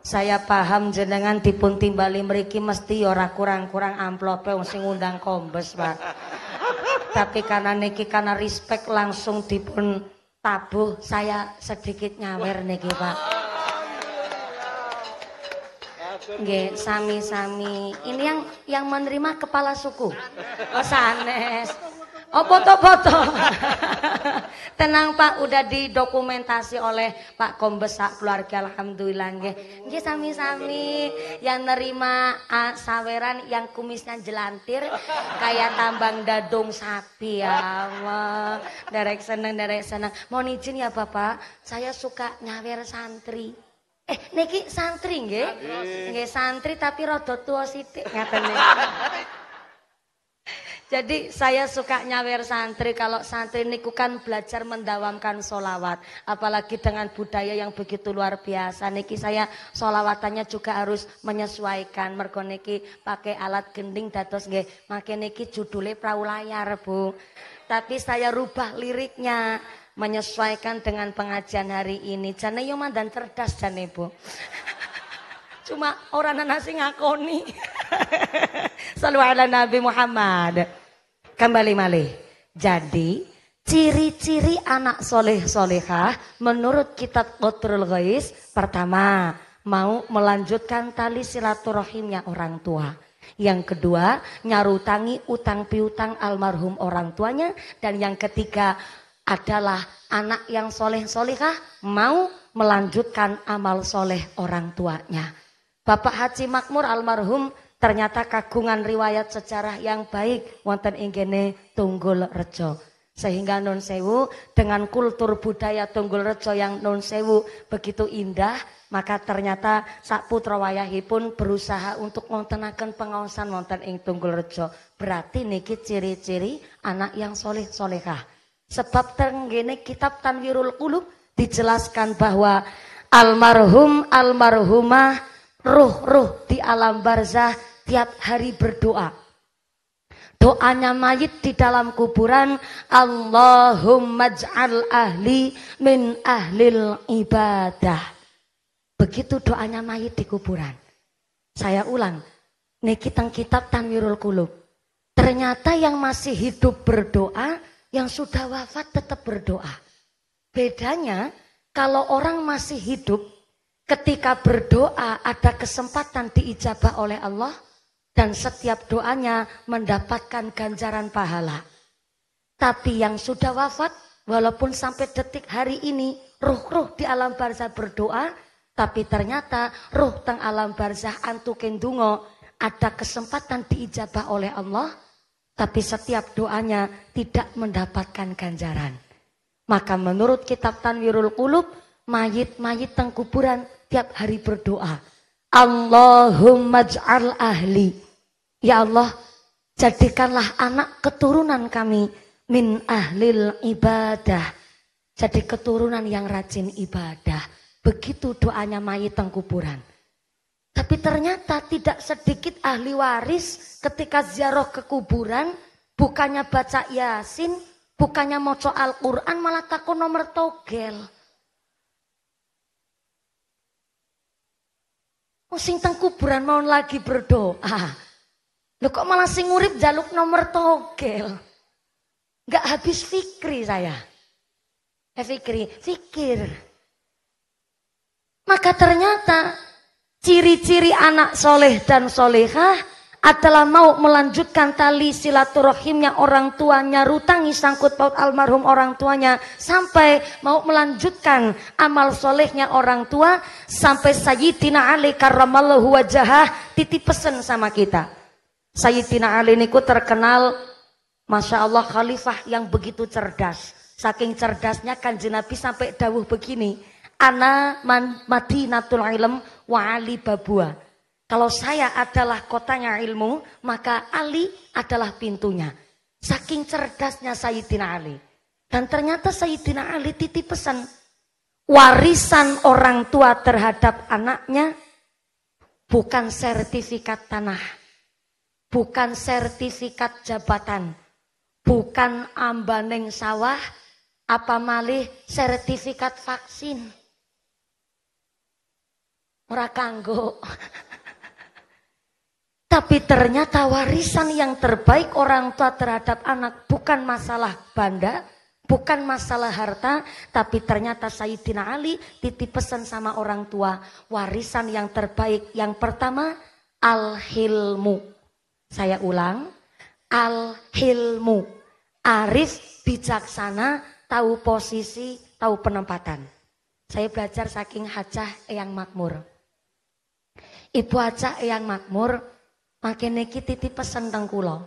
Speaker 1: Saya paham jenengan dipun timbali mriki mesti ora kurang-kurang amplope wong sing ngundang Kombes, Pak. Tapi karena niki karena respect langsung dipun tabuh, saya sedikit nyawer niki, Pak. Nggih, sami-sami. Ini yang menerima kepala suku. Oh, sanes. Oh, foto-foto. Tenang Pak, udah didokumentasi oleh Pak Kombes keluarga alhamdulillah nggih. Nggih sami-sami yang nerima saweran yang kumisnya jelantir kayak tambang dadung sapi ya Allah. Derek seneng. Mohon izin ya Bapak, saya suka nyawer santri. Niki santri nggih? Nggih santri tapi rada tuwa sithik ngaten niki. Jadi saya suka nyawer santri. Kalau santri niku kan belajar mendawamkan solawat. Apalagi dengan budaya yang begitu luar biasa. Niki saya solawatannya juga harus menyesuaikan. Mergo niki pakai alat gending dados nggih. Makin niki judulnya perahu layar Bu. Tapi saya rubah liriknya. Menyesuaikan dengan pengajian hari ini. Jane yo mandan cerdas jane Bu. Cuma orang nasi ngakoni. Sallu ala Nabi Muhammad. Kembali malih. Jadi ciri-ciri anak soleh solehah menurut kitab Qatrul Ghais, pertama mau melanjutkan tali silaturahimnya orang tua. Yang kedua nyarutangi utang piutang almarhum orang tuanya. Dan yang ketiga adalah anak yang soleh solehah mau melanjutkan amal soleh orang tuanya. Bapak Haji Makmur almarhum ternyata kagungan riwayat sejarah yang baik wonten ing kene Tunggul Rejo. Sehingga Nun Sewu dengan kultur budaya Tunggul Rejo yang Nun Sewu begitu indah, maka ternyata sak putra wayahipun berusaha untuk wontenaken pengaosan wonten ing Tunggul Rejo. Berarti niki ciri-ciri anak yang soleh solehah. Sebab tenggene kitab Tanwirul Qulub dijelaskan bahwa almarhumah ruh di alam barzah tiap hari berdoa. Doanya mayit di dalam kuburan, Allahumma j'al ahli min ahlil ibadah. Begitu doanya mayit di kuburan. Saya ulang, niki teng kitab Tanwirul Qulub. Ternyata yang masih hidup berdoa, yang sudah wafat tetap berdoa. Bedanya kalau orang masih hidup, ketika berdoa ada kesempatan diijabah oleh Allah dan setiap doanya mendapatkan ganjaran pahala. Tapi yang sudah wafat, walaupun sampai detik hari ini ruh-ruh di alam barzah berdoa, tapi ternyata ruh teng alam barzah antuken dungo ada kesempatan diijabah oleh Allah, tapi setiap doanya tidak mendapatkan ganjaran. Maka menurut kitab Tanwirul Qulub, mayit-mayit teng kuburan tiap hari berdoa. Allahumma j'al ahli. Ya Allah, jadikanlah anak keturunan kami min ahlil ibadah. Jadi keturunan yang rajin ibadah. Begitu doanya mayit teng kuburan. Tapi ternyata tidak sedikit ahli waris ketika ziarah ke kuburan, bukannya baca Yasin, bukannya maca Al-Quran, malah takon nomor togel. Sing teng kuburan mau lagi berdoa. Loh kok malah sing urip jaluk nomor togel. Gak habis fikri saya. Fikir. Maka ternyata ciri-ciri anak soleh dan solehah adalah mau melanjutkan tali silaturahimnya orang tuanya, rutangi sangkut paut almarhum orang tuanya, sampai mau melanjutkan amal solehnya orang tua, sampai Sayyidina Ali karramallahu wajahah titip pesan sama kita. Sayyidina Ali niku terkenal, Masya Allah, khalifah yang begitu cerdas. Saking cerdasnya Kanjeng Nabi sampai dawuh begini, ana madinatul ilm wa Ali babua. Kalau saya adalah kotanya ilmu, maka Ali adalah pintunya. Saking cerdasnya Sayyidina Ali. Dan ternyata Sayyidina Ali titip pesan, warisan orang tua terhadap anaknya bukan sertifikat tanah, bukan sertifikat jabatan, bukan ambaning sawah, apa malih sertifikat vaksin. Ora kanggo. Tapi ternyata warisan yang terbaik orang tua terhadap anak bukan masalah benda, bukan masalah harta, tapi ternyata Sayyidina Ali titip pesan sama orang tua, warisan yang terbaik yang pertama al-hilmu. Saya ulang, al-hilmu. Arif, bijaksana, tahu posisi, tahu penempatan. Saya belajar saking Hajah Eyang Makmur. Ibu Hajah Eyang Makmur makin niki titip pesan teng kula.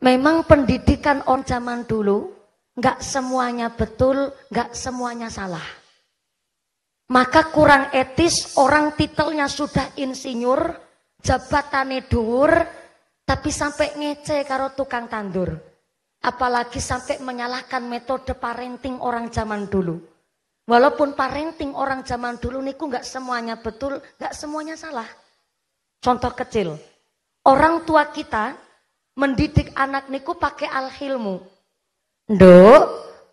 Speaker 1: Memang pendidikan on zaman dulu nggak semuanya betul, nggak semuanya salah. Maka kurang etis orang titelnya sudah insinyur, jabatane dhuwur, tapi sampai ngece karo tukang tandur. Apalagi sampai menyalahkan metode parenting orang zaman dulu. Walaupun parenting orang zaman dulu niku nggak semuanya betul, nggak semuanya salah. Contoh kecil. Orang tua kita mendidik anak niku pakai al-hilmu. Nduk,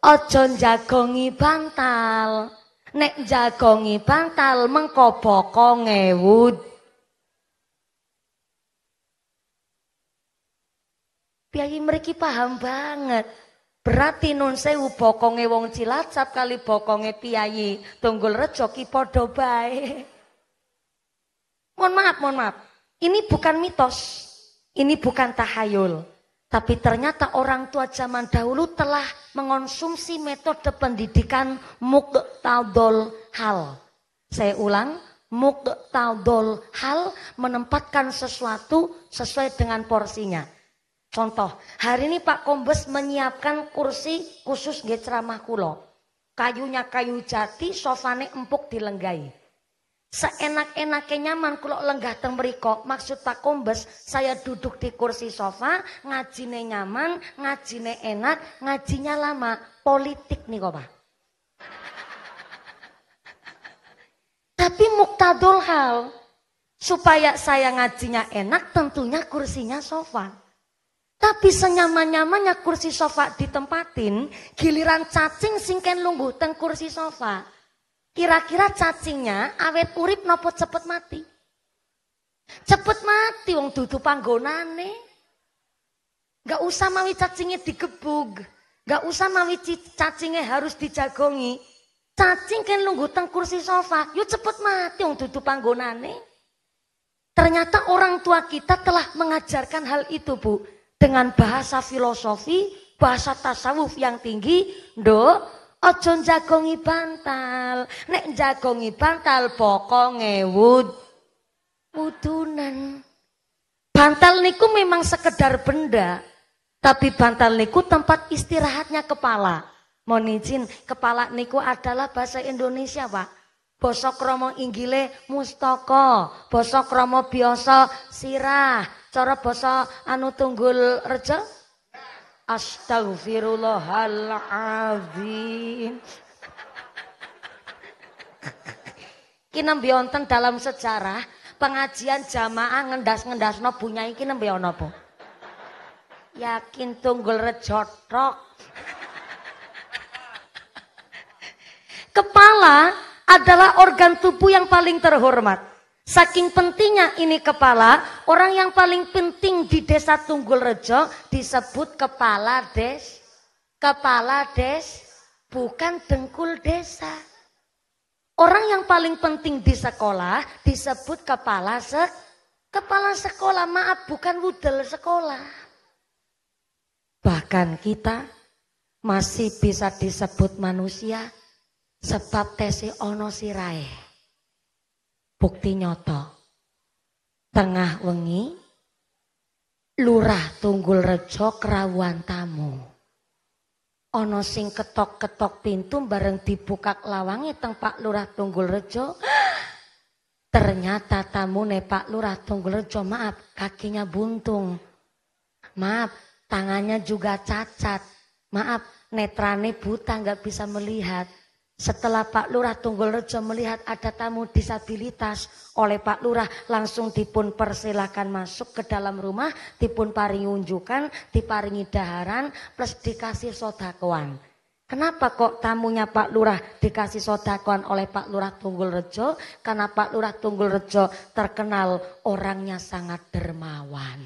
Speaker 1: ojo jagongi bantal. Nek jagongi bantal mengko boko ngewud. Piyayi mriki paham banget. Berarti nun sewu bokonge wong Cilacap kali bokonge piyayi Tunggul Rejo ki padha bae. Mohon maaf. Ini bukan mitos, ini bukan tahayul. Tapi ternyata orang tua zaman dahulu telah mengonsumsi metode pendidikan muqtadul hal. Saya ulang, Muqtadul hal, menempatkan sesuatu sesuai dengan porsinya. Contoh, hari ini Pak Kombes menyiapkan kursi khusus nggih ceramah kula. Kayunya kayu jati, sofane empuk dilenggai. Seenak-enaknya nyaman kula lenggah teng mriko. Maksud Pak Kombes, saya duduk di kursi sofa, ngajine nyaman, ngajine enak, ngajinya lama. Politik nih kok Pak. Tapi muktadul hal, supaya saya ngajinya enak tentunya kursinya sofa. Tapi senyaman-nyamannya kursi sofa ditempatin, giliran cacing singken lungguh teng kursi sofa. Kira-kira cacingnya awet urip nopo cepet mati? Cepet mati wong dudu panggonane. Gak usah mawi cacingnya digebug, gak usah mawi cacingnya harus dijagongi. Cacing kan lungguh teng kursi sofa, yuk cepet mati wong dudu panggonane. Ternyata orang tua kita telah mengajarkan hal itu, Bu, dengan bahasa filosofi, bahasa tasawuf yang tinggi. Nduk, ojo jagongi bantal. Nek jagongi bantal pokonge wudunan. Bantal niku memang sekedar benda, tapi bantal niku tempat istirahatnya kepala. Mohon izin, kepala niku adalah bahasa Indonesia, Pak. Basa krama inggile mustaka, basa krama biasa sirah, cara basa anu tunggul reja astagfirullahaladzim. Ki nembe wonten dalam sejarah pengajian jamaah ngendas-ngendasno bunyai ki nembe ana apa? Yakin tunggul reja tok. Kepala adalah organ tubuh yang paling terhormat. Saking pentingnya ini kepala, orang yang paling penting di desa Tunggul Rejo disebut kepala des. Kepala des, bukan dengkul desa. Orang yang paling penting di sekolah disebut kepala sekolah. Maaf, bukan wudel sekolah. Bahkan kita masih bisa disebut manusia sebab tesi ono sirahe. Bukti nyoto. Tengah wengi Lurah Tunggul Rejo kerawuhan tamu. Ono sing ketok-ketok pintu bareng dibuka lawange teng Pak Lurah Tunggul Rejo. Ternyata tamune Pak Lurah Tunggul Rejo, maaf, kakinya buntung. Maaf, tangannya juga cacat. Maaf, netrane buta, nggak bisa melihat. Setelah Pak Lurah Tunggul Rejo melihat ada tamu disabilitas, oleh Pak Lurah langsung dipun persilakan masuk ke dalam rumah, dipun paringi unjukan, diparingi daharan, plus dikasih sodakoan. Kenapa kok tamunya Pak Lurah dikasih sodakoan oleh Pak Lurah Tunggul Rejo? Karena Pak Lurah Tunggul Rejo terkenal orangnya sangat dermawan.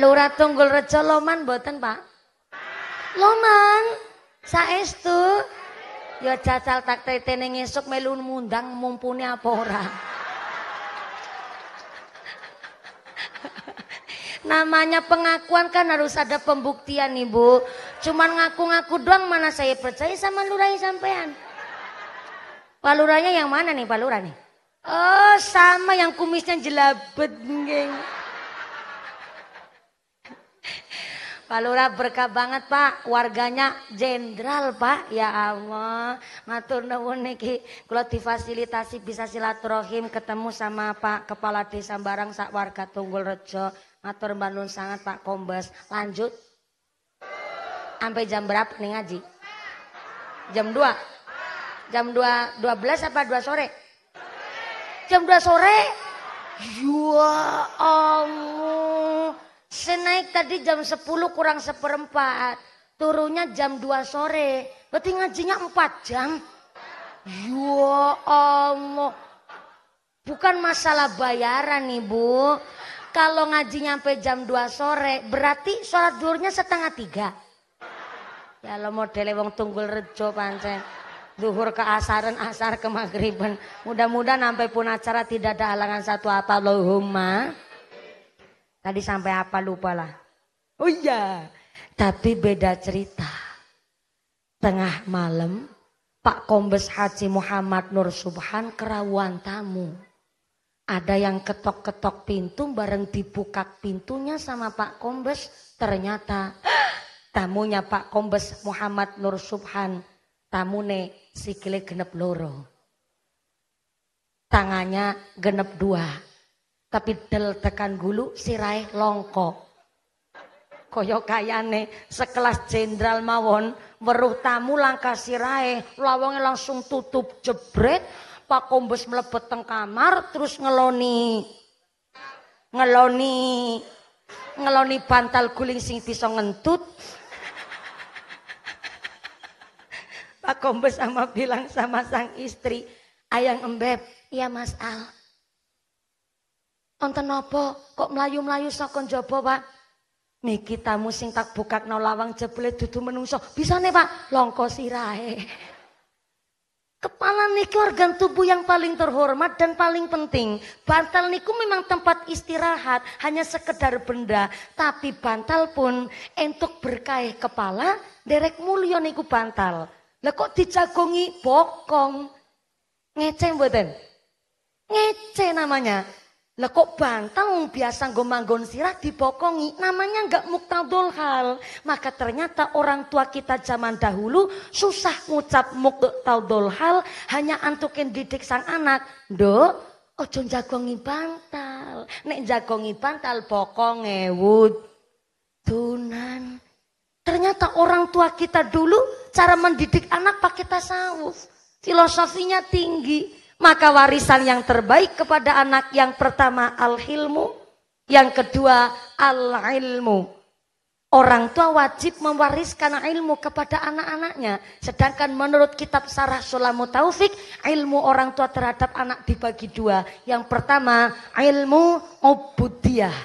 Speaker 1: Lurah Tunggul Rejo loman mboten, Pak? Loman. Saestu. Ya jajal tak tetene ngesuk melu mundang mumpuni apa ora. Namanya pengakuan kan harus ada pembuktian, Ibu. Cuman ngaku-ngaku doang mana saya percaya sama lurah sampean. Pak Lurahnya yang mana nih, Pak Lurah nih? Oh, sama yang kumisnya jelabet, geng. Pak Lurah berkah banget, Pak. Warganya jenderal, Pak. Ya Allah, matur nuwun niki. Kula difasilitasi bisa silaturahim ketemu sama Pak Kepala Desa barang sak warga Tunggul Rejo. Matur mbah sangat Pak Kombes. Lanjut. Sampai jam berapa nih ngaji? Jam 2. Jam 12 apa 2 sore? Jam 2 sore? Ya Allah. Senaik tadi jam 10 kurang 1/4. Turunnya jam 2 sore. Berarti ngajinya 4 jam. Ya Allah. Bukan masalah bayaran, Ibu. Kalau ngaji nyampe jam 2 sore, berarti sholat zuhurnya 2:30. Ya lo modele wong Tunggul Rejo pancen. Zuhur ke asaran, asar ke maghriban. Mudah-mudahan sampai pun acara tidak ada halangan satu apa. Allahumma. Tadi sampai apa lupa lah. Oh iya. Tapi beda cerita. Tengah malam Pak Kombes Haji Muhammad Nur Subhan kerawuan tamu. Ada yang ketok-ketok pintu, bareng dibuka pintunya sama Pak Kombes. Ternyata tamunya Pak Kombes Muhammad Nur Subhan. Tamune sikile genep loro. Tangannya genep 2. Tapi del tekan gulu sirahe longko. Kaya kayane sekelas jenderal mawon weruh tamu langkah sirahe lawangnya langsung tutup jebret. Pak Kombes mlebet teng kamar terus ngeloni bantal guling sing bisa ngentut. Pak Kombes sama bilang sama sang istri, "Ayang Embeb, iya Mas Al. Wonten napa kok mlayu-mlayu saka njaba, Pak?" "Niki tamu sing tak bukakno lawang jebule dudu menungso." "Bisane, Pak?" "Longko sirahe." Kepala niku organ tubuh yang paling terhormat dan paling penting. Bantal niku memang tempat istirahat, hanya sekedar benda. Tapi bantal pun entuk berkah kepala, derek mulya niku bantal. Lah kok dijagongi bokong? Ngece mboten? Ngece namanya. Lah kok bantal biasa nggo manggon sirah dibokongi, namanya enggak muktadul hal. Maka ternyata orang tua kita zaman dahulu susah ngucap muktadul hal, hanya antukin didik sang anak. "Nduk, ojo jagongi bantal. Nek jagongi bantal bokong ngewud." Dunan. Ternyata orang tua kita dulu cara mendidik anak pakai tasawuf. Filosofinya tinggi. Maka warisan yang terbaik kepada anak yang pertama al-hilmu, yang kedua al-ilmu. Orang tua wajib mewariskan ilmu kepada anak-anaknya. Sedangkan menurut kitab Syarah Sulamut Taufik, ilmu orang tua terhadap anak dibagi 2. Yang pertama ilmu ubudiyah,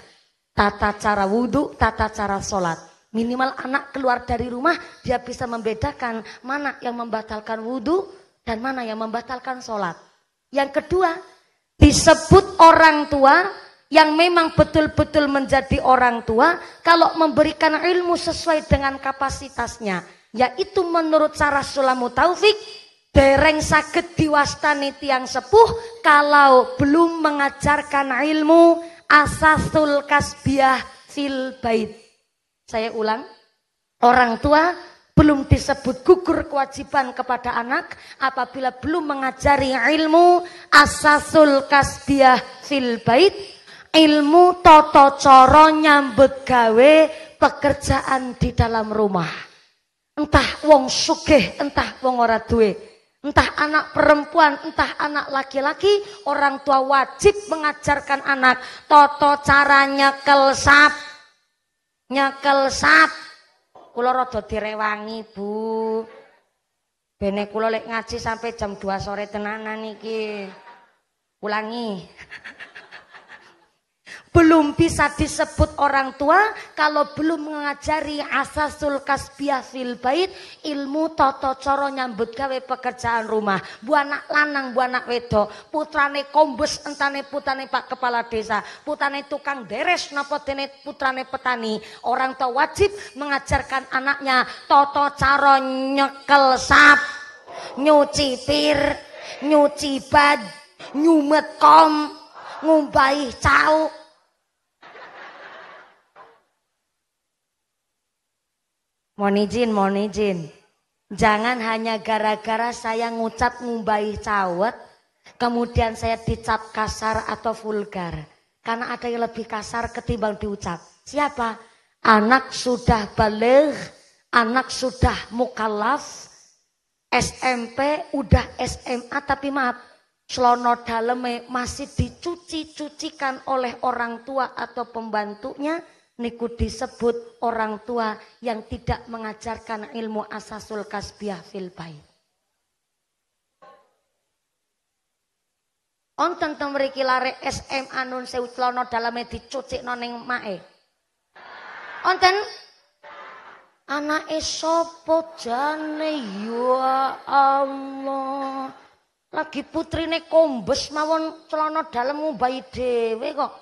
Speaker 1: tata cara wudhu, tata cara sholat. Minimal anak keluar dari rumah dia bisa membedakan mana yang membatalkan wudhu dan mana yang membatalkan sholat. Yang kedua, disebut orang tua yang memang betul-betul menjadi orang tua kalau memberikan ilmu sesuai dengan kapasitasnya. Yaitu menurut Syarah Sulamut Taufik, dereng saged diwastani tiang sepuh kalau belum mengajarkan ilmu asasul kasbiyah fil bait. Saya ulang, orang tua belum disebut gugur kewajiban kepada anak apabila belum mengajari ilmu asasul kasbiyah fil bait, ilmu tata cara nyambut gawe pekerjaan di dalam rumah. Entah wong sugih, entah wong ora duwe, entah anak perempuan, entah anak laki-laki, orang tua wajib mengajarkan anak tata cara nyekel sap. Kula rada direwangi, Bu. Bene kula lek ngaji sampai jam 2 sore tenanan iki. Ulangi. Belum bisa disebut orang tua kalau belum mengajari asasul kasbiyah fil bait, ilmu tata cara nyambut gawe pekerjaan rumah. Bu anak lanang, bu anak wedok, putrane kombes, entane putrane Pak Kepala Desa, putrane tukang deres napa dene putrane petani. Orang tua wajib mengajarkan anaknya tata cara nyekel sap, nyuci pir, nyuci bad, nyumet kom, ngumbahi cauk. Mohon izin. Jangan hanya gara-gara saya ngucap ngumbahi cawet, kemudian saya dicap kasar atau vulgar. Karena ada yang lebih kasar ketimbang diucap. Siapa? Anak sudah baligh, anak sudah mukallaf, SMP, udah SMA, tapi maaf, celono daleme masih dicuci-cucikan oleh orang tua atau pembantunya. Niku disebut orang tua yang tidak mengajarkan ilmu asasul kasbiyah fil bait. Onten ten mriki lare SMA nun sewu celana daleme dicucikno ning mae. Onten anake sapa jane ya Allah. Lagi putrine kombes mawon celana dalem ngumbahi dhewe kok.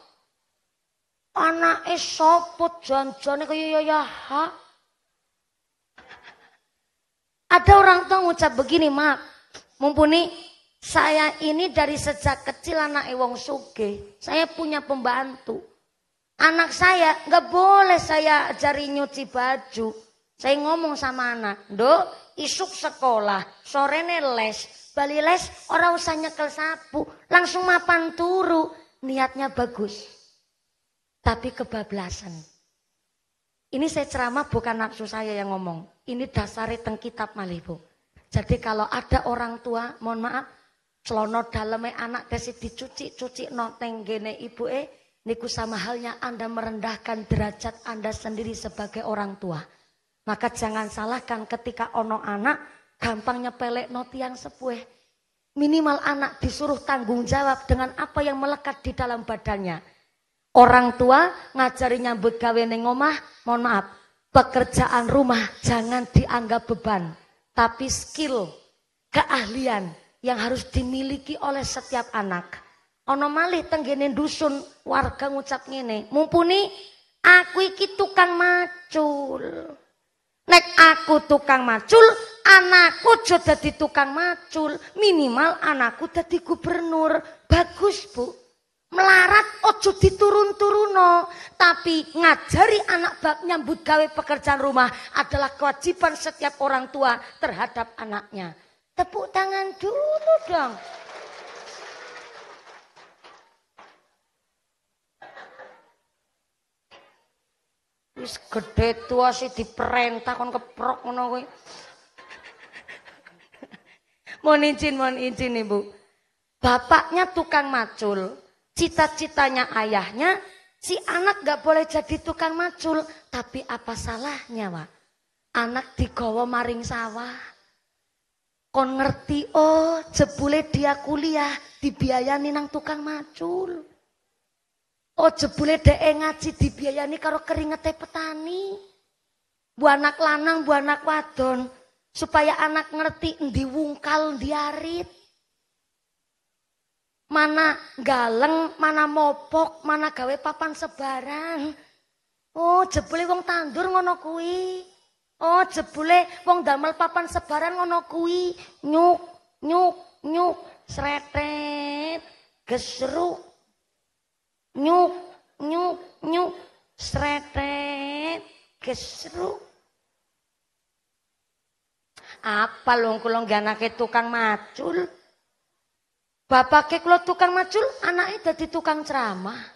Speaker 1: Anake sapa janjane kaya ya ha.
Speaker 2: Ada orang tua ngucap begini, maaf, mumpuni saya ini dari sejak kecil anak wong sugih, saya punya pembantu. Anak saya nggak boleh saya ajari nyuci baju. Saya ngomong sama anak, Dok, isuk sekolah, sorene les, bali les orang usah nyekel sapu, langsung mapan turu. Niatnya bagus, tapi kebablasan. Ini saya ceramah bukan nafsu saya yang ngomong. Ini dasare teng kitab malih, Bu. Jadi kalau ada orang tua, mohon maaf, celono daleme anak desi dicuci no tenggene ibuke, niku sama halnya Anda merendahkan derajat Anda sendiri sebagai orang tua. Maka jangan salahkan ketika ono anak gampang nyepelek no tiang sepuh. Minimal anak disuruh tanggung jawab dengan apa yang melekat di dalam badannya. Orang tua ngajari nyambut gawe ning omah, mohon maaf, pekerjaan rumah jangan dianggap beban, tapi skill, keahlian yang harus dimiliki oleh setiap anak. Ono malih tenggene dusun warga ngucap ngene, mumpuni aku iki tukang macul. Nek aku tukang macul, anakku aja dadi tukang macul, minimal anakku dadi gubernur. Bagus, Bu. Melarat ojo diturun-turuno, tapi ngajari anak bab nyambut gawe pekerjaan rumah adalah kewajiban setiap orang tua terhadap anaknya. Tepuk tangan dulu dong. Wis gede tua sih diperintah kon keprok ngono kuwi. Mohon izin Ibu. Bapaknya tukang macul. Cita-citanya ayahnya, si anak gak boleh jadi tukang macul. Tapi apa salahnya, Wak? Anak digawa maring sawah. Kon ngerti, oh jebule dia kuliah, dibiayani nang tukang macul. Oh jebule dhek ngaji dibiayani karo keringete petani. Bu anak lanang, bu anak wadon. Supaya anak ngerti endi wungkal, endi arit. Mana galeng, mana mopok, mana gawe papan sebaran. Oh, jebule wong tandur ngono kuwi. Oh, jebule wong damel papan sebaran ngono kuwi. Nyuk, nyuk, nyuk, sretet, gesruk. Nyuk, nyuk, nyuk, sretet, gesruk. Apa lho kula nganake tukang macul? Bapake kula tukang macul, anaknya dadi tukang ceramah.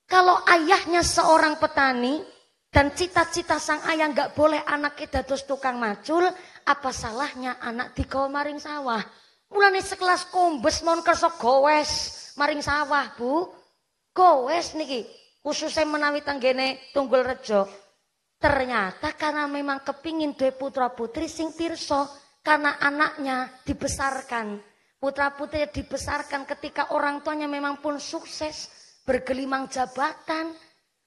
Speaker 2: Kalau ayahnya seorang petani dan cita-cita sang ayah nggak boleh anaknya dados tukang macul, apa salahnya anak digawa maring sawah? Mulane sekelas kombes mon kersa gowes maring sawah, Bu. Gowes niki, khususnya menawi tenggene Tunggul Rejo. Ternyata karena memang kepingin duwe putra putri sing pirsa. Karena anaknya dibesarkan, putra putri dibesarkan ketika orang tuanya memang pun sukses, bergelimang jabatan.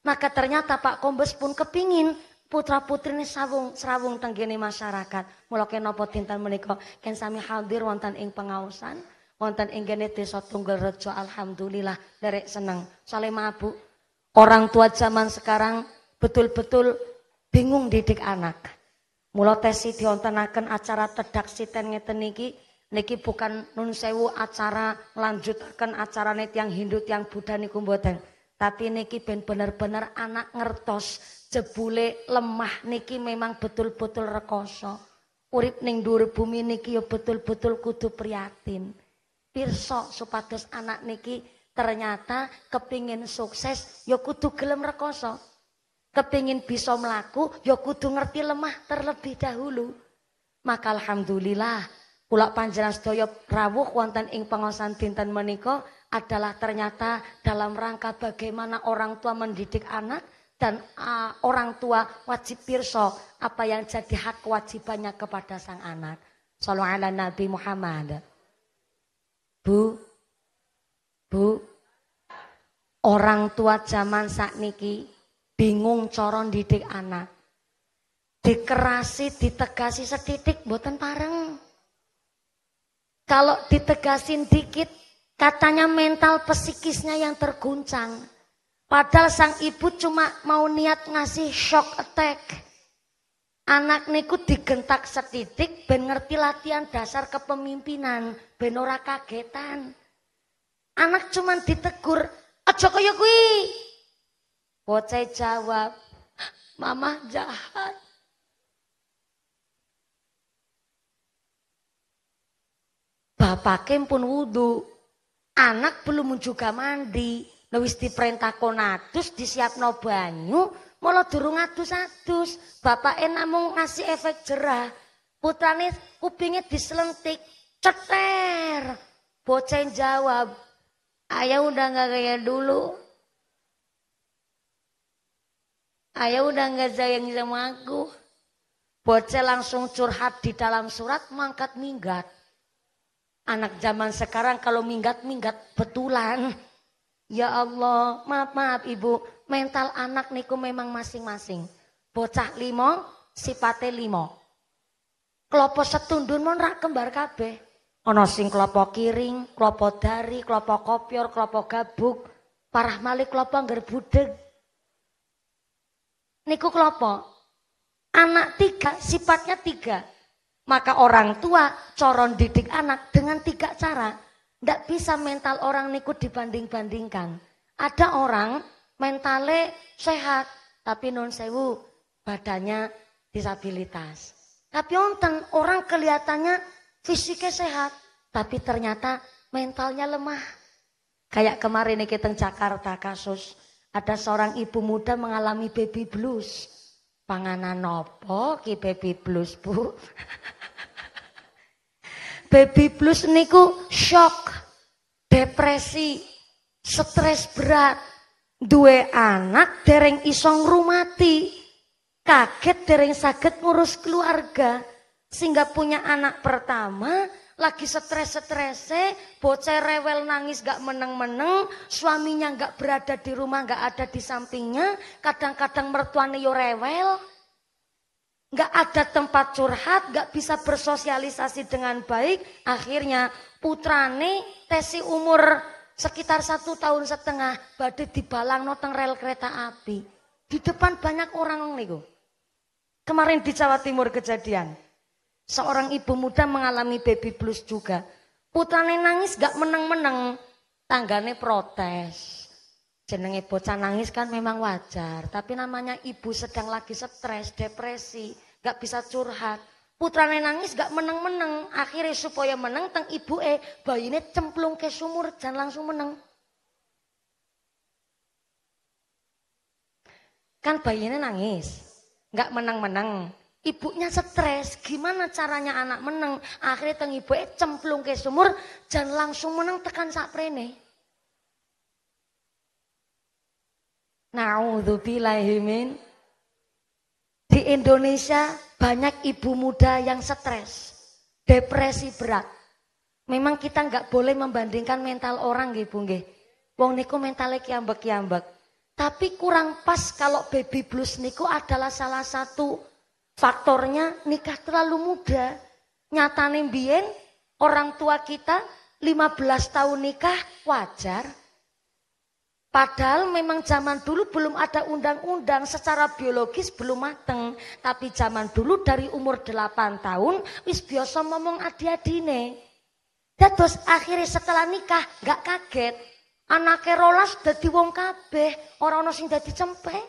Speaker 2: Maka ternyata Pak Kombes pun kepingin putra putri ini serawung tenggene masyarakat. Mula kenapa dinten menika ken sami hadir wonten ing pengaosan, wonten ing gene Desa Tunggul Rejo, alhamdulillah derek seneng. Soale mabuk, orang tua zaman sekarang betul-betul bingung didik anak. Mula tesi diontenaken acara tedak siten ngeten niki bukan nun sewu acara lanjutaken acarane tiyang Hindu tiyang Buddha niku mboten. Tapi niki ben bener-bener anak ngertos jebule lemah niki memang betul-betul rekoso. Urip ning dhuwur bumi niki ya betul-betul kudu prihatin. Pirsa supados anak niki ternyata kepingin sukses ya kudu gelem rekoso. Kepingin bisa melaku, ya kudu ngerti lemah terlebih dahulu. Maka alhamdulillah, kula panjenengan sedaya rawuh wonten ing pengaosan dinten menika adalah ternyata dalam rangka bagaimana orang tua mendidik anak dan orang tua wajib pirsa apa yang jadi hak kewajibannya kepada sang anak. Shallallahu ala Nabi Muhammad. Bu, orang tua zaman sakniki bingung cara didik anak. Dikerasi, ditegasi setitik mboten pareng. Kalau ditegasin dikit, katanya mental psikisnya yang terguncang. Padahal sang ibu cuma mau niat ngasih shock attack. Anak niku digentak setitik ben ngerti latihan dasar kepemimpinan, ben ora kagetan. Anak cuman ditegur, "Aja kaya kuwi." Bocah jawab, "Mama jahat." Bapake pun wudu. Anak belum juga mandi. Wis diperintah konatus disiapno banyu, mula durung adus-adus. Bapake namung ngasih efek jerah. Putrane kupinge diselentik, ceter. Bocah jawab, "Ayah udah gak kayak dulu. Ayah udah gak sayang sama aku." Bocah langsung curhat di dalam surat, mangkat minggat. Anak zaman sekarang kalau minggat-minggat betulan. Ya Allah, maaf ibu, mental anak niku memang masing-masing. Bocah 5, sipate 5. Klopo setundun mon rak kembar kabeh. Ana sing klopo kiring, klopo dari, klopo kopior, klopo gabuk, parah malih klopo ngger budeg. Niku klopo. Anak 3, sifatnya 3. Maka orang tua coron didik anak dengan 3 cara. Ndak bisa mental orang niku dibanding-bandingkan. Ada orang mentale sehat, tapi non sewu badannya disabilitas. Tapi onten orang kelihatannya fisiknya sehat, tapi ternyata mentalnya lemah. Kayak kemarin nih kita Jakarta kasus, ada seorang ibu muda mengalami baby blues. Panganan nopo ki baby blues, Bu? Baby blues niku shock, depresi, stres berat, duwe anak dereng iso ngrumati, kaget dereng saged ngurus keluarga, sehingga punya anak pertama lagi stres-strese, bocah rewel nangis gak meneng-meneng, suaminya gak berada di rumah, gak ada di sampingnya, kadang-kadang mertuane yo rewel. Gak ada tempat curhat, gak bisa bersosialisasi dengan baik. Akhirnya putrane tesi umur sekitar 1,5 tahun badhe dibalangno teng rel kereta api. Di depan banyak orang niku. Kemarin di Jawa Timur kejadian. Seorang ibu muda mengalami baby blues juga. Putrane nangis gak meneng-meneng, tanggane protes. Jenenge bocah nangis kan memang wajar, tapi namanya ibu sedang lagi stres, depresi, gak bisa curhat. Putrane nangis gak meneng-meneng, akhirnya supaya meneng teng ibuke, bayine cemplung ke sumur dan langsung meneng. Kan bayine nangis, gak meneng-meneng. Ibunya stres, gimana caranya anak meneng? Akhirnya teng ibuke cemplung ke sumur dan langsung meneng tekan saprene. Na'udzubillahimin. Di Indonesia banyak ibu muda yang stres, depresi berat. Memang kita nggak boleh membandingkan mental orang nggih Bu nggih. Wong niku mentale kiambek-kiambek. Tapi kurang pas kalau baby blues niku adalah salah satu faktornya nikah terlalu muda. Nyatane mbiyen orang tua kita 15 tahun nikah wajar. Padahal memang zaman dulu belum ada undang-undang, secara biologis belum mateng. Tapi zaman dulu dari umur 8 tahun wis biasa ngomong adi-adine. Terus akhirnya setelah nikah gak kaget. Anake rolas dadi wong kabeh, ora ana sing dadi cempek.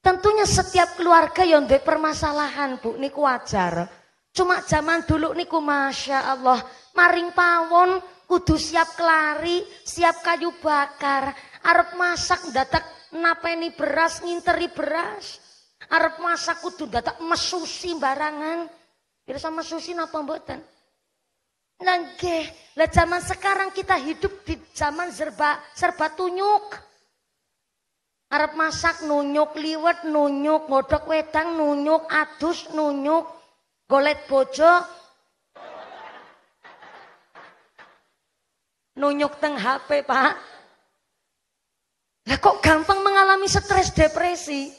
Speaker 2: Tentunya setiap keluarga yang duwe permasalahan, Bu, niku wajar. Cuma zaman dulu niku Masya Allah, maring pawon kudu siap kelari, siap kayu bakar. Arep masak dadak napeni beras, nginteri beras. Arep masak kudu dadak mesusi barangan. Pirsa mesusi napa mboten? Lah nggih, lah zaman sekarang kita hidup di zaman serba tunyuk. Arep masak nunyuk, liwet nunyuk, ngodhok wedang nunyuk, adus nunyuk, golet bojo nunyuk teng HP, Pak. Lah kok gampang mengalami stres depresi?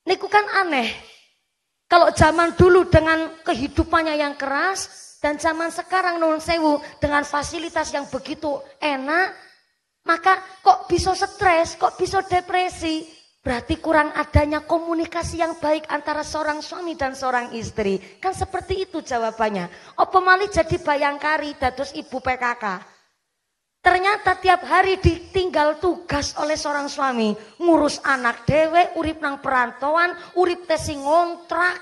Speaker 2: Niku kan aneh. Kalau zaman dulu dengan kehidupannya yang keras dan zaman sekarang nuwun sewu dengan fasilitas yang begitu enak, maka kok bisa stres, kok bisa depresi? Berarti kurang adanya komunikasi yang baik antara seorang suami dan seorang istri. Kan seperti itu jawabannya. Apa malih jadi bayangkari dados ibu PKK. Ternyata tiap hari ditinggal tugas oleh seorang suami. Ngurus anak dewe, urip nang perantauan, urip tesi ngontrak.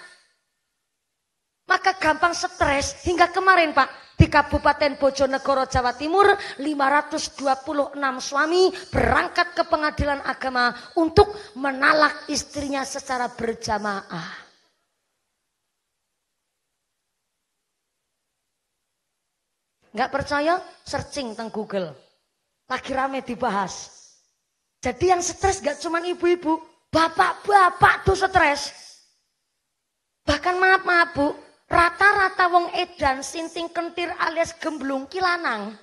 Speaker 2: Maka gampang stres hingga kemarin Pak. Di Kabupaten Bojonegoro, Jawa Timur, 526 suami berangkat ke pengadilan agama untuk menalak istrinya secara berjamaah. Nggak percaya? Searching teng Google. Lagi rame dibahas. Jadi yang stres nggak cuma ibu-ibu, bapak-bapak tuh stres. Bahkan maaf Bu, rata-rata wong edan sinting kentir alias gemblung ki lanang.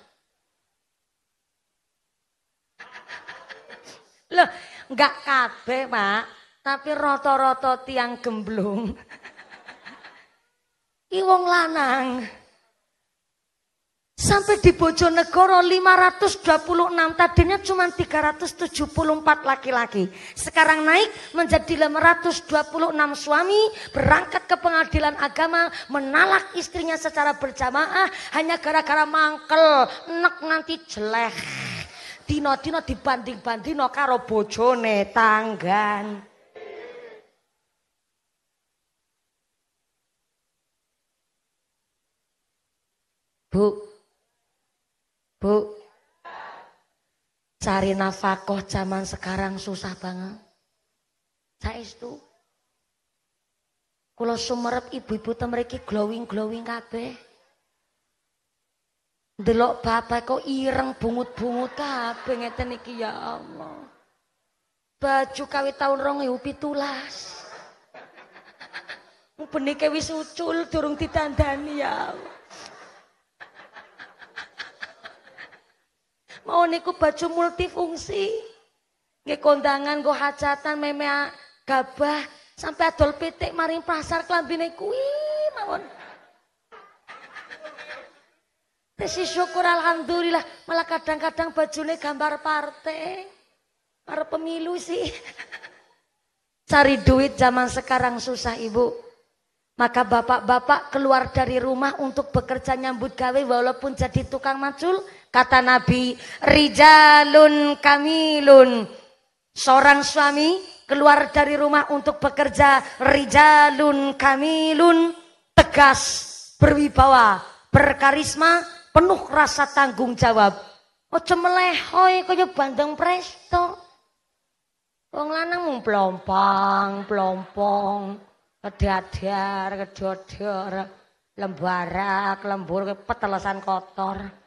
Speaker 2: Loh, enggak kabeh, Pak, tapi rata-rata tiang gemblung. Ki wong lanang. Sampai di Bojonegoro 526, tadinya cuma 374 laki-laki. Sekarang naik menjadi 526 suami berangkat ke pengadilan agama menalak istrinya secara berjamaah hanya gara-gara mangkel, enek nganti jelek. Dino-dino dibanding-bandingno karo bojone tanggan. Bu, cari nafkah zaman sekarang susah banget. Saestu. Kula sumerep ibu-ibu temriki glowing-glowing kabeh. Ndelok bapak kok ireng bungut-bungut kabeh ngeten iki ya Allah. Baju kawit tahun 2017. Benike wis ucul durung ditandani ya Allah. Mau niku baju multifungsi. Nggih kondangan nggo hajatan meme gabah sampai adol pitik maring pasar klambine kuwi mawon. Tesi syukur alhamdulillah, malah kadang-kadang bajune gambar partai. Para pemilu sih. Cari duit zaman sekarang susah Ibu. Maka bapak-bapak keluar dari rumah untuk bekerja nyambut gawe walaupun jadi tukang macul. Kata Nabi, rijalun kamilun. Seorang suami keluar dari rumah untuk bekerja, rijalun kamilun. Tegas, berwibawa, berkarisma, penuh rasa tanggung jawab. Ojo melehoy kaya bandeng presto. Wong lanang mung plompong, kedadar, kedodor, lembarak, lembur, petelesan kotor.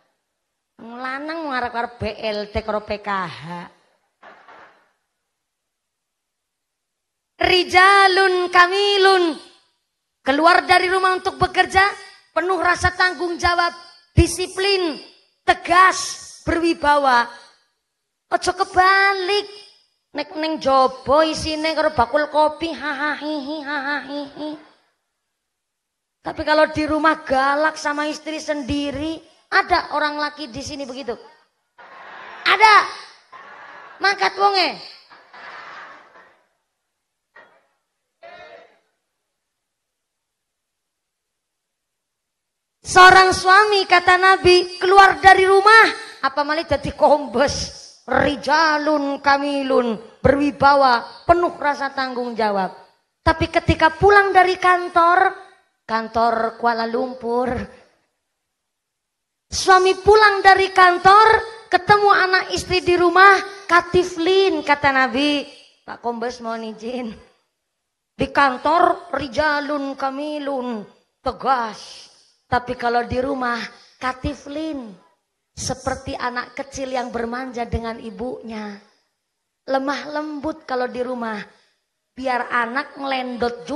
Speaker 2: Lanang ngarep-arep BLT karo PKH. Rijalun kamilun. Keluar dari rumah untuk bekerja, penuh rasa tanggung jawab, disiplin, tegas, berwibawa. Ojo kebalik. Nek neng jobo isine karo bakul kopi, hahaha. Tapi kalau di rumah galak sama istri sendiri. Ada orang laki di sini begitu? Ada. Mangkat wonge. Seorang suami kata Nabi keluar dari rumah apa malih dadi kombes. Rijalun kamilun, berwibawa, penuh rasa tanggung jawab. Tapi ketika pulang dari kantor Kuala Lumpur, suami pulang dari kantor, ketemu anak istri di rumah, katiflin kata Nabi. Pak Kombes mohon izin. Di kantor rijalun kamilun, tegas. Tapi kalau di rumah katiflin, seperti anak kecil yang bermanja dengan ibunya. Lemah lembut kalau di rumah, biar anak ngelendot juga.